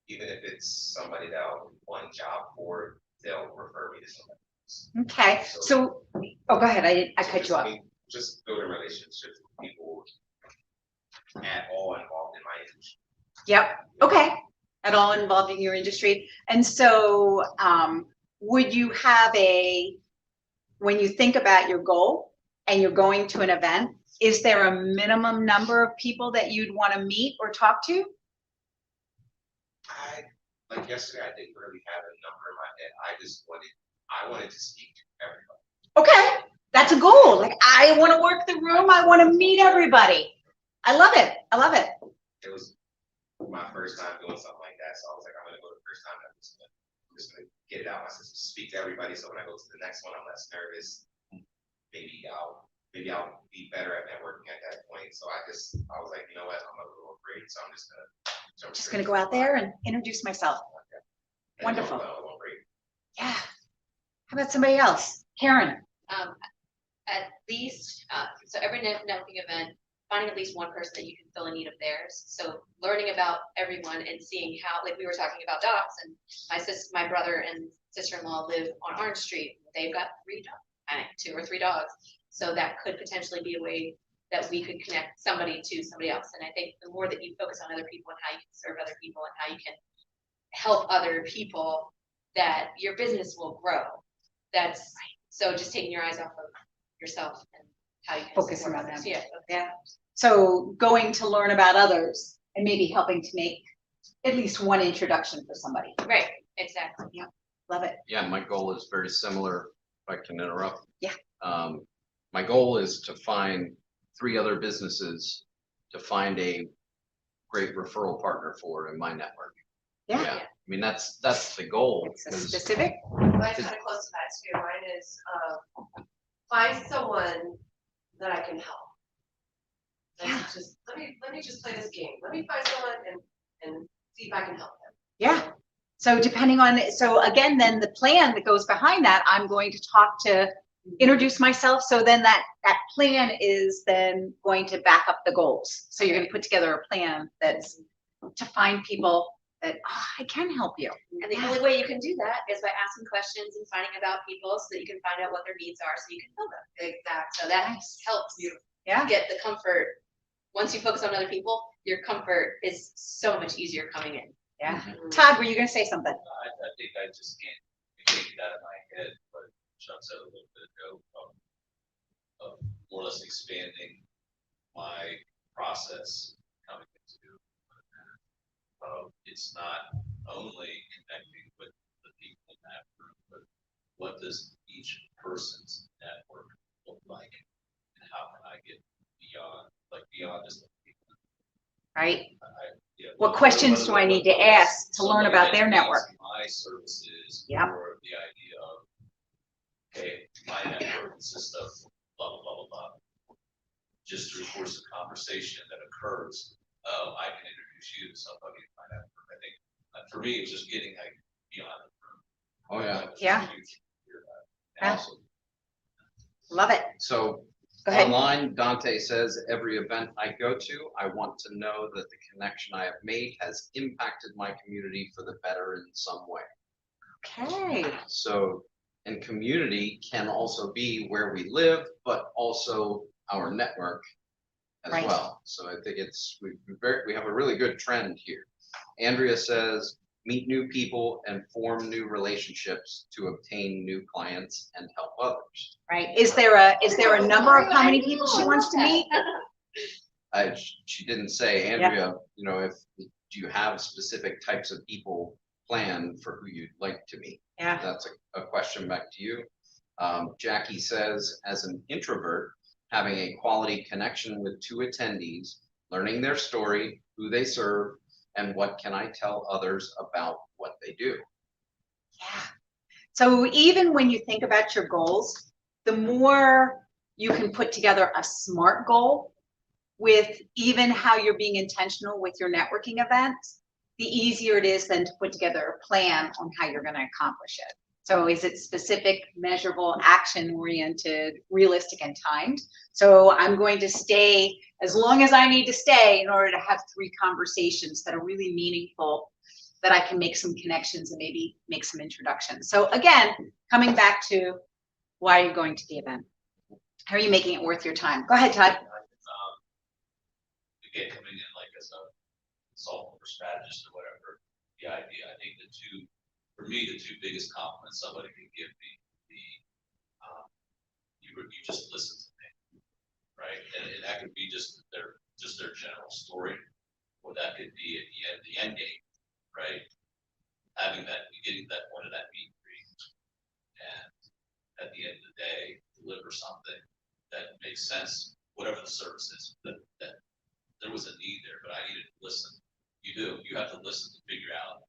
even if it's somebody that I'll do one job for, they'll refer me to somebody else. Okay, so, oh, go ahead, I cut you off. Just building relationships with people at all involved in my industry. Yep, okay, at all involving your industry. And so, would you have when you think about your goal and you're going to an event, is there a minimum number of people that you'd want to meet or talk to? Like yesterday, I didn't really have a number in my head. I wanted to speak to everybody. Okay, that's a goal. Like, I want to work the room. I want to meet everybody. I love it. I love it. It was my first time doing something like that, so I was like, I'm gonna go the first time. I'm just gonna get it out my system, speak to everybody. So when I go to the next one, I'm less nervous. Maybe I'll be better at networking at that point. So I was like, you know what, I'm a little afraid, so I'm just gonna jump. Just straight gonna go to out the there fire. and introduce myself. And Wonderful. it went great. Yeah. How about somebody else? Karen? At least, so every networking event, finding at least one person that you can fill a need of theirs. So learning about everyone and seeing how, like we were talking about dogs, and my brother and sister-in-law live on Orange Street. They've got 2 or 3 dogs. So that could potentially be a way that we could connect somebody to somebody else. And I think the more that you focus on other people and how you can serve other people and how you can help other people, that your business will grow. That's so just taking your eyes off of yourself and how you can Focus support on others. them. Yeah. Yeah. So going to learn about others and maybe helping to make at least one introduction for somebody. Right. Exactly. Love it. Yeah, my goal is very similar, if I can interrupt. Yeah. My goal is to find 3 other businesses to find a great referral partner for in my network. Yeah. I mean, that's the goal. It's a 'cause specific. Mine's kind of close to that too. Mine is, find someone that I can help. Like, Yeah. just, let me just play this game. Let me find someone and see if I can help them. Yeah. So depending on, so again, then the plan that goes behind that, I'm going to talk to introduce myself. So then that plan is then going to back up the goals. So you're going to put together a plan that's to find people that I can help you. And the only way you can do that is by asking questions and finding about people so that you can find out what their needs are so you can fill them. Exactly. So that Nice. helps you Yeah. get the comfort. Once you focus on other people, your comfort is so much easier coming in. Yeah. Todd, were you going to say something? I think I just can't get it out of my head, but Chuck said a little bit ago, of more or less expanding my process coming into it's not only connecting with the people in that group, but what does each person's network look like? And how can I get beyond just the people? Right. Yeah, What questions do I need to ask to learn somebody about that their needs network? My services Yep. or the idea of, okay, my network consists of blah, blah, blah, blah, blah. Just through the course of conversation that occurs, oh, I can introduce you to somebody in my network. I think for me, it's just getting like beyond the room. Oh, yeah. That was Yeah. huge to hear that. Yeah. Awesome. Love it. So Go ahead. online, Dante says, every event I go to, I want to know that the connection I have made has impacted my community for the better in some way. Okay. So, and community can also be where we live, but also our network as Right. well. So I think we have a really good trend here. Andrea says, meet new people and form new relationships to obtain new clients and help others. Right. Is there a number of how many people she wants to meet? She didn't say, Andrea, you know, do you have specific types of people planned for who you'd like to meet? Yeah. That's a question back to you. Jackie says, as an introvert, having a quality connection with 2 attendees, learning their story, who they serve, and what can I tell others about what they do. Yeah. So even when you think about your goals, the more you can put together a SMART goal with even how you're being intentional with your networking events, the easier it is then to put together a plan on how you're going to accomplish it. So is it specific, measurable, action-oriented, realistic, and timed? So I'm going to stay as long as I need to stay in order to have 3 conversations that are really meaningful, that I can make some connections and maybe make some introductions. So again, coming back to why are you going to the event? How are you making it worth your time? Go ahead, Todd. Again, coming in like as a consultant or strategist or whatever, the idea, I think for me, the 2 biggest compliments somebody can give me, you just listen to me, right? And that could be just their general story, or that could be at the end game, right? Getting that point of that meet and greet, and at the end of the day, deliver something that makes sense, whatever the service is, that there was a need there, but I needed to listen You have to listen to figure out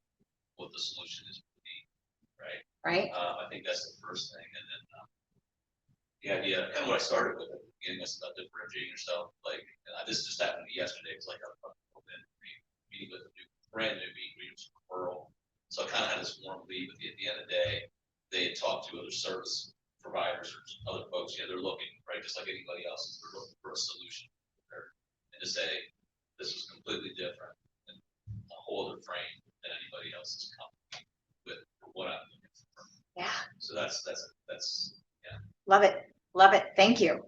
what the solution is for the need, right? right? I think that's the first thing, and then the idea, kind of what I started with at the beginning, was about differentiating yourself. Like this just happened to me yesterday. It's like a meeting with a brand new referral. So I kind of had this warm lead, but at the end of the day, they had talked to other service providers or other folks. They're looking, right, just like anybody else. They're looking for a solution, and to say this was completely different and a whole other frame than anybody else's company with what I'm looking for. Yeah. So that's yeah. Love it. Love it. Thank you.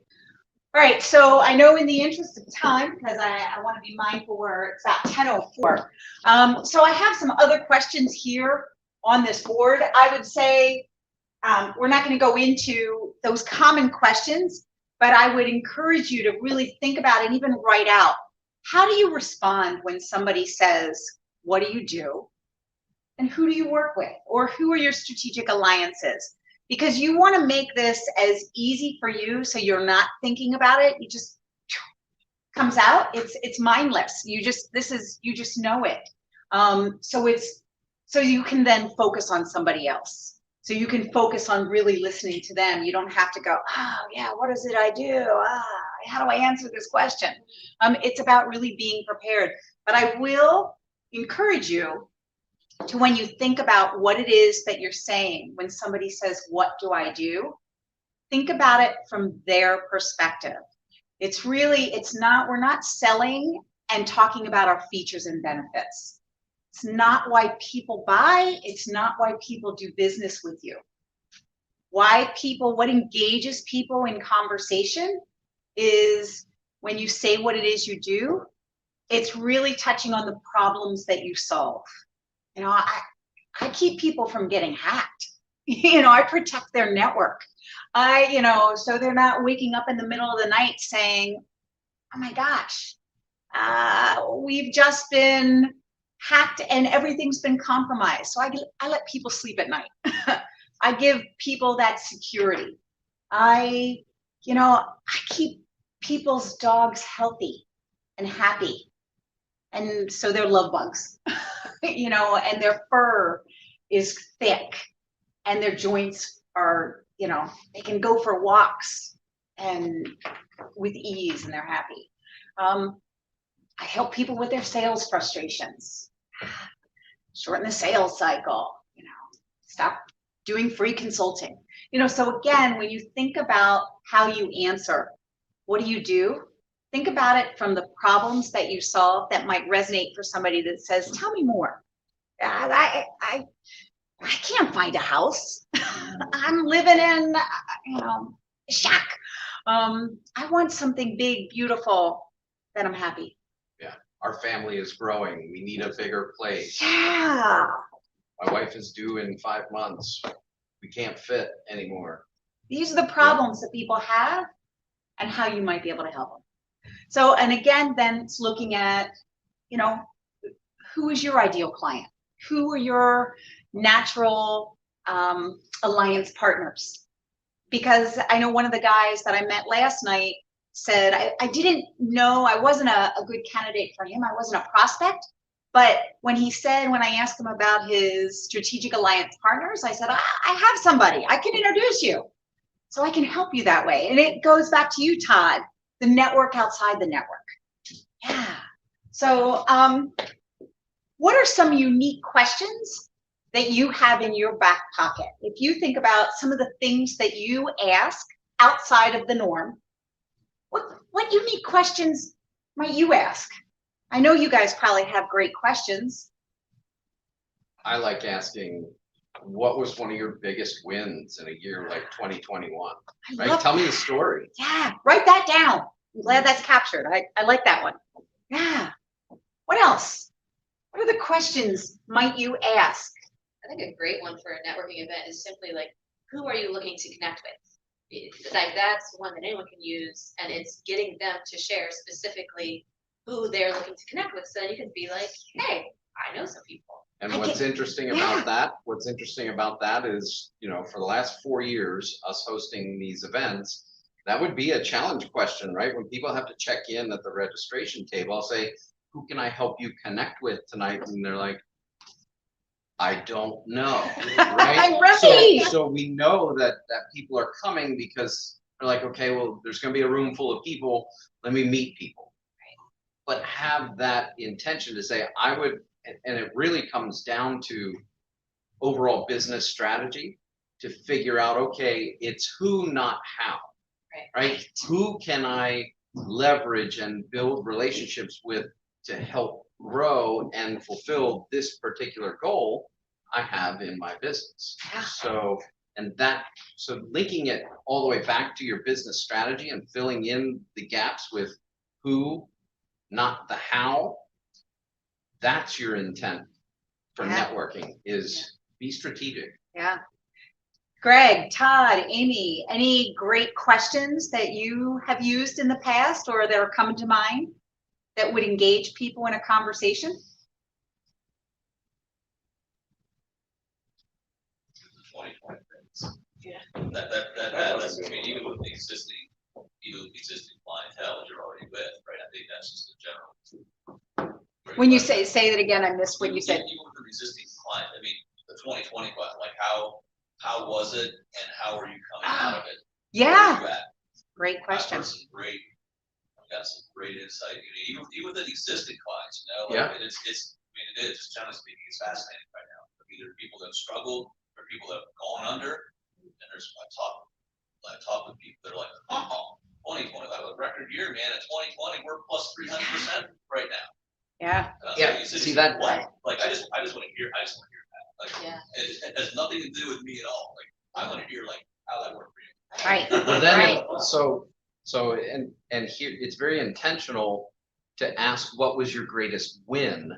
All right. So I know in the interest of time, because I want to be mindful where it's at 10:04. So I have some other questions here on this board. I would say we're not going to go into those common questions, but I would encourage you to really think about and even write out, how do you respond when somebody says, what do you do? And who do you work with? Or who are your strategic alliances? Because you want to make this as easy for you so you're not thinking about it. You just comes out. It's mindless. You just know it. So you can then focus on somebody else. So you can focus on really listening to them. You don't have to go, oh yeah, what is it I do? How do I answer this question? It's about really being prepared. But I will encourage you to, when you think about what it is that you're saying, when somebody says, what do I do? Think about it from their perspective. We're not selling and talking about our features and benefits. It's not why people buy. It's not why people do business with you. What engages people in conversation is when you say what it is you do, it's really touching on the problems that you solve. I keep people from getting hacked. I protect their network. So they're not waking up in the middle of the night saying, oh my gosh, we've just been hacked and everything's been compromised. So I let people sleep at night. I give people that security. I keep people's dogs healthy and happy. And so they're love bugs, and their fur is thick and their joints are, they can go for walks and with ease and they're happy. I help people with their sales frustrations, shorten the sales cycle, stop doing free consulting. So again, when you think about how you answer, what do you do? Think about it from the problems that you solve that might resonate for somebody that says, tell me more. I can't find a house. I'm living in, a shack. I want something big, beautiful, that I'm happy. Yeah, our family is growing. We need a bigger place. Yeah. My wife is due in 5 months. We can't fit anymore. These are the problems that people have and how you might be able to help them. So, and again, then it's looking at, who is your ideal client? Who are your natural alliance partners? Because I know one of the guys that I met last night said, I didn't know, I wasn't a good candidate for him. I wasn't a prospect. But when I asked him about his strategic alliance partners, I said, I have somebody, I can introduce you. So I can help you that way. And it goes back to you, Todd, the network outside the network. Yeah. So what are some unique questions that you have in your back pocket? If you think about some of the things that you ask outside of the norm, what unique questions might you ask? I know you guys probably have great questions. I like asking, what was one of your biggest wins in a year like 2021? Right? Tell me the story. Yeah, write that down. I'm glad that's captured. I like that one. Yeah. What else? What other questions might you ask? I think a great one for a networking event is simply like, who are you looking to connect with? Like that's one that anyone can use, and it's getting them to share specifically who they're looking to connect with. So then you can be like, hey, I know some people. And what's interesting about that is, for the last 4 years, us hosting these events, that would be a challenge question, right? When people have to check in at the registration table, I'll say, who can I help you connect with tonight? And they're like, I don't know, right? I'm ready. So we know that people are coming because they're like, okay, well, there's gonna be a room full of people, let me meet people. But have that intention to say, I would, and it really comes down to overall business strategy to figure out, okay, it's who, not how, right? Who can I leverage and build relationships with to help grow and fulfill this particular goal I have in my business? So, so linking it all the way back to your business strategy and filling in the gaps with who, not the how, that's your intent for networking, is be strategic. Yeah. Greg, Todd, Amy, any great questions that you have used in the past or that are coming to mind that would engage people in a conversation? 2020 things. Yeah. That's, I mean, even with the existing clientele that you're already with, right? I think that's just a general. When you say that again, I missed what you said. Even with the existing client, I mean, the 2020 class, like how was it and how are you coming out of it? Yeah. Great question. I've got some great insight. You know, even with the existing clients, you know, like it's, I mean, it is, just generally speaking, it's fascinating right now. I mean, there are people that have struggled, there are people that have gone under, and I talk with people that are like, oh, 2020, that was a record year, man. In 2020, we're plus 300% right now. Yeah. See that? What? Like, I just want to hear that. Like, it has nothing to do with me at all. Like, I want to hear like how that worked for you. Right. Well, then, so and here it's very intentional to ask what was your greatest win,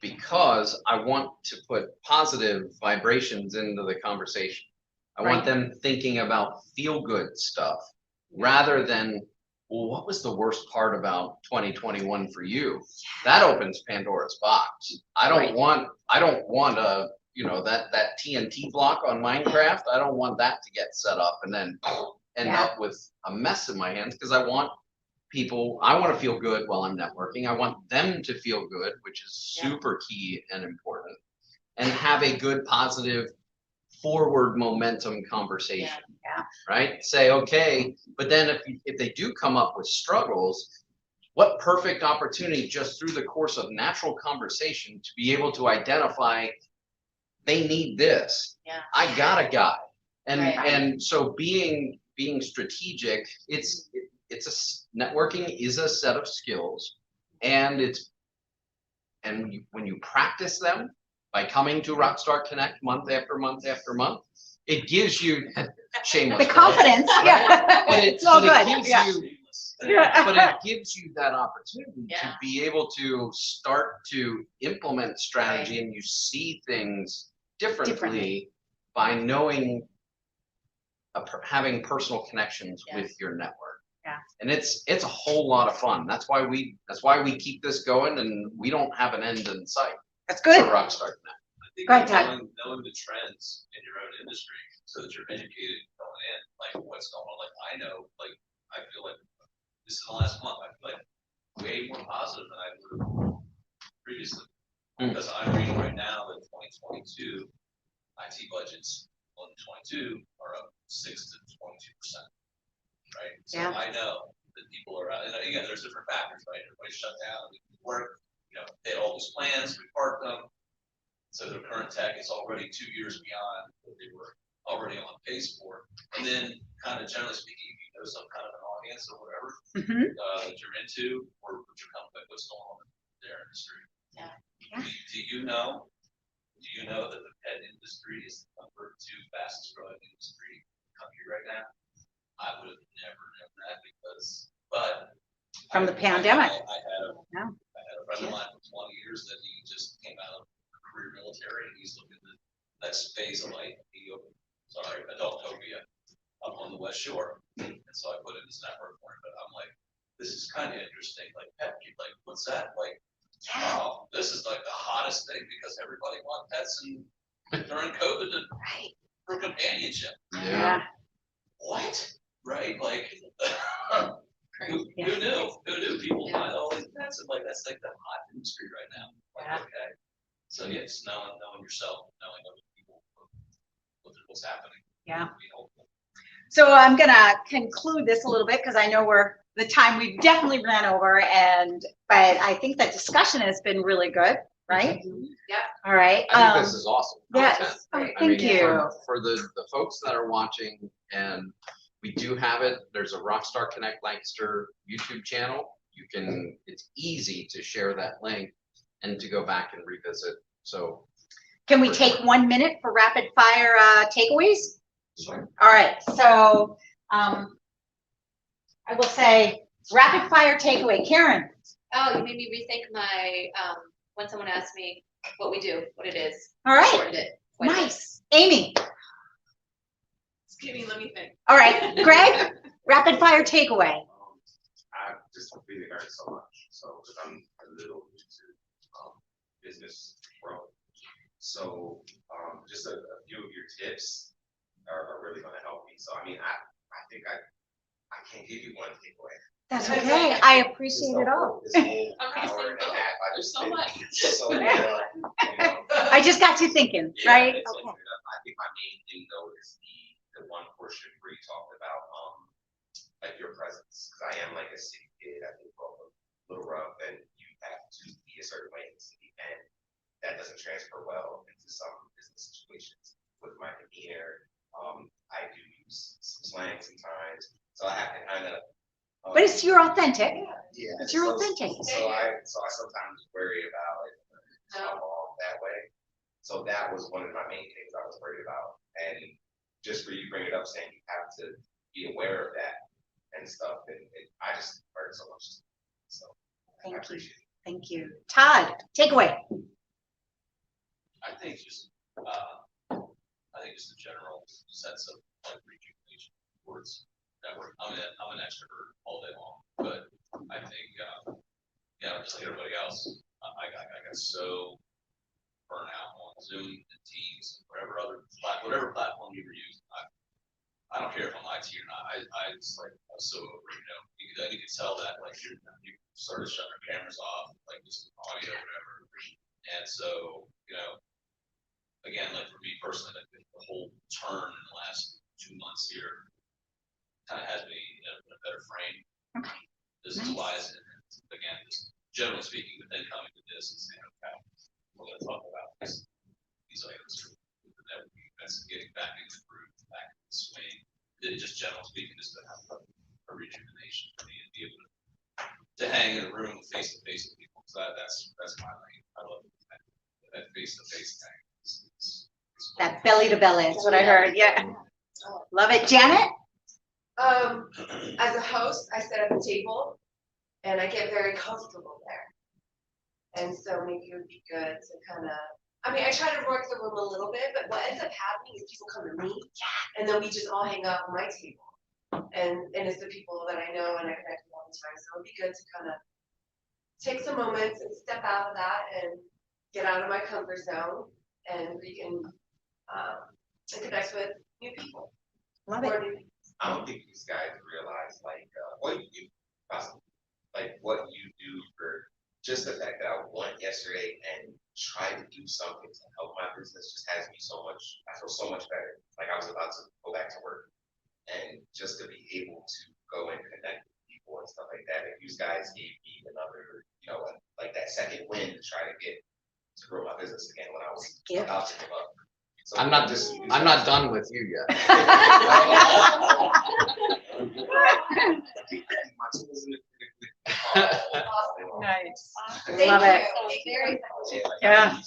because I want to put positive vibrations into the conversation. I want them thinking about feel good stuff rather than, well, what was the worst part about 2021 for you? That opens Pandora's box. I don't want a, you know, that TNT block on Minecraft. I don't want that to get set up and then end up with a mess in my hands, because I want to feel good while I'm networking. I want them to feel good, which is super key and important, and have a good, positive, forward momentum conversation. Right? Say, okay, but then if they do come up with struggles, what perfect opportunity just through the course of natural conversation to be able to identify they need this. I got a guy. And so being strategic, networking is a set of skills, and when you practice them by coming to Rockstar Connect month after month after month, it gives you shameless the confidence. But it's all good. But it gives you that opportunity to be able to start to implement strategy, and you see things differently by knowing, having personal connections with your network. And it's a whole lot of fun. That's why we keep this going, and we don't have an end in sight. That's good. For Rockstar Connect. Go ahead, Todd. Knowing the trends in your own industry so that you're educated going in, like what's going on. Like I know, like I feel like this is the last month, I feel like way more positive than I would have previously. Because I'm reading right now that 2022 IT budgets on 22 are up 6 to 22%. Right? So I know that people are out, and again, there's different factors, right? Everybody's shut down, work, you know, they had all these plans, we parked them. So their current tech is already 2 years beyond what they were already on pace for. And then kind of generally speaking, you know, some kind of an audience or whatever that you're into, or what you're coming with, what's going on in their industry. Do you know that the pet industry is the number 2 fastest growing industry in the country right now? I would have never known that but from the pandemic. I had a friend of mine for 20 years that he just came out of career military, and he's looking at that space of like Adultopia up on the West Shore. And so I put in this network for him, but I'm like, this is kind of interesting. Like pet, like what's that? Like, wow, this is like the hottest thing because everybody wants pets and during COVID for companionship. What? Right? Like who knew? Who knew people find all these pets and like that's like the hot yourself, knowing other people, what's happening. Yeah. Would be helpful. So I'm gonna conclude this a little bit because I know the time we've definitely ran over, but I think that discussion has been really good, right? Yeah. All right. I think this is awesome. Yes. Great. Thank you. For the folks that are watching, and we do have it, there's a Rockstar Connect Lancaster YouTube channel. It's easy to share that link and to go back and revisit. So Can we take 1 minute for rapid fire takeaways? Sure. All right. So I will say rapid fire takeaway. Karen. Oh, you made me rethink my, when someone asked me what we do, what it is. All right. Shortened it quite a bit. Nice. Amy. Excuse me, let me think. All right. Greg. Rapid fire takeaway. I just really learned so much. So, because I'm a little into business growth. So, just a few of your tips are really going to help me. So, I mean, I think I can't give you one takeaway. That's okay. I appreciate it all. This whole Okay, so hour and a half, I just so been much. so good, you know. I just got you thinking, Yeah, right? it's Okay. opened it up. I think my main thing though is the one portion where you talked about like your presence, because I am like a city kid. I think a little rough, and you have to be a certain way in the city, and that doesn't transfer well into some business situations with my demeanor. I do use some slang sometimes, so I have to kind of. But it's your authentic. Yeah. It's your so- authentic. So I sometimes worry about it how long that way. So that was one of my main things I was worried about. And just for you to bring it up, saying you have to be aware of that and stuff, and I just learned so much. So I Thank you. appreciate it. Thank you. Todd, takeaway. I think just a general sense of like rejuvenation towards network. I'm an extrovert all day long, but I think just like everybody else, I got so burnt out on Zoom and Teams, whatever platform you were using. I don't care if I'm IT or not. I just like I was so over it, you could tell that like you started shutting your cameras off, like just audio, whatever. And so, again, like for me personally, like the whole turn in the last 2 months here kind of has me in a better frame. Okay. Business wise, and again, just generally speaking, but then coming to this and saying, okay, we're going to talk about these items, that's getting back into the groove, back in the swing. Then just generally speaking, just to have a rejuvenation for me and be able to hang in a room face to face with people. So that's my lane. I love that face to face thing. That belly to belly is what I heard. Yeah. Love it. Janet? As a host, I set up a table and I get very comfortable there. And so maybe it would be good to kind of, I mean, I try to work the room a little bit, but what ends up happening is people come to me and then we just all hang out on my table. And it's the people that I know and I connect with all the time. So it would be good to kind of take some moments and step out of that and get out of my comfort zone and we can connect with new people. Love it. I don't think these guys realize what you possibly what you do for just the fact that I went yesterday and tried to do something to help my business just has me so much. I feel so much better. Like I was about to go back to work, and just to be able to go and connect with people and stuff like that. If you guys gave me another, like that second win to try to get to grow my business again when I was about to give up. So I'm not done with you yet. Nice. Thank Love you. it. Very Yeah.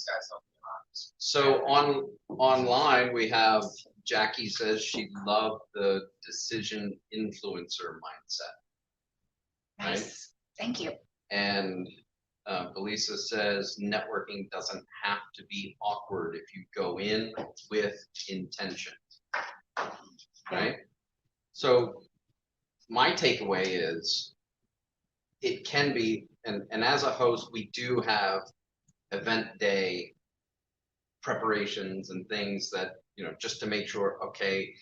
So online, we have Jackie says she loved the decision influencer mindset. Nice. Thank you. And Belisa says networking doesn't have to be awkward if you go in with intention. Right? So my takeaway is it can be, and as a host, we do have event day preparations and things that, just to make sure, okay,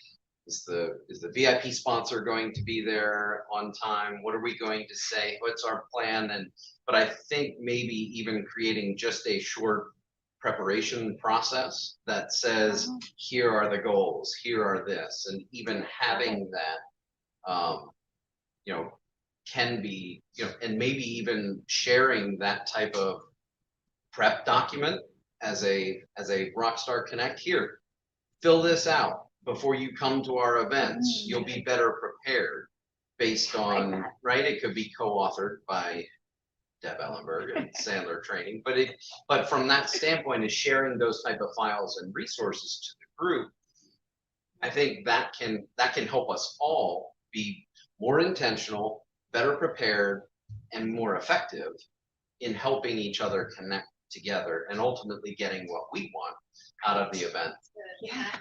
is the VIP sponsor going to be there on time? What are we going to say? What's our plan? But I think maybe even creating just a short preparation process that says, here are the goals, here are this, and even having that, you know, can be, you know, and maybe even sharing that type of prep document as a Rockstar Connect. Here, fill this out before you come to our events. You'll be better prepared based on, right? It could be co-authored by Deb Ellenberg and Sandler Training, but from that standpoint, is sharing those type of files and resources to the group. I think that can help us all be more intentional, better prepared, and more effective in helping each other connect together and ultimately getting what we want out of the event. Yeah.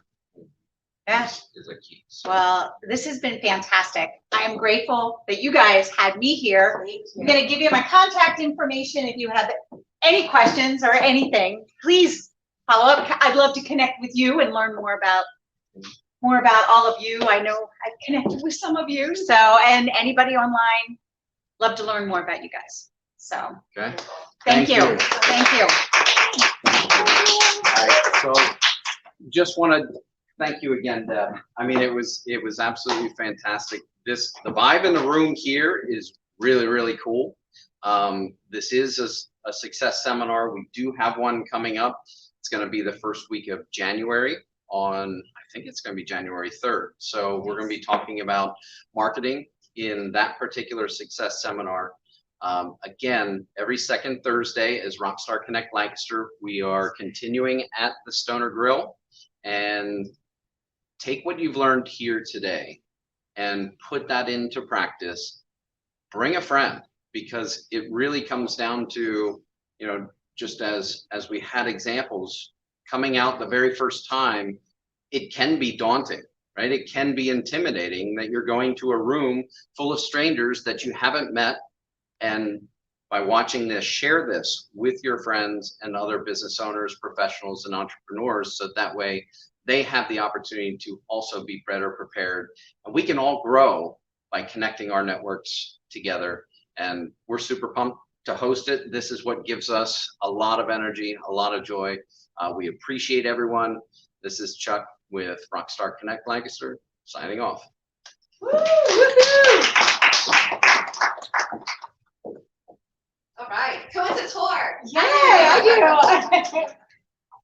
Yeah. Is a key. So, Well, this has been fantastic. I am grateful that you guys had me here. I'm going to give you my contact information. If you have any questions or anything, please follow up. I'd love to connect with you and learn more about all of you. I know I've connected with some of you, so, and anybody online, love to learn more about you guys. So, okay. thank you. Thank you. All right, so just want to thank you again, Deb. I mean, it was absolutely fantastic. The vibe in the room here is really, really cool. This is a success seminar. We do have one coming up. It's going to be the first week of January on, I think it's going to be January 3rd. So we're going to be talking about marketing in that particular success seminar. Again, every second Thursday is Rockstar Connect Lancaster. We are continuing at the Stoner Grill, and take what you've learned here today and put that into practice. Bring a friend, because it really comes down to, you know, just as we had examples coming out the very first time, it can be daunting, right? It can be intimidating that you're going to a room full of strangers that you haven't met. And by watching this, share this with your friends and other business owners, professionals, and entrepreneurs, so that way they have the opportunity to also be better prepared. And we can all grow by connecting our networks together. And we're super pumped to host it. This is what gives us a lot of energy, a lot of joy. We appreciate everyone. This is Chuck with Rockstar Connect Lancaster, signing off. Woo, woohoo! All right, come on to tour. Yay, I do.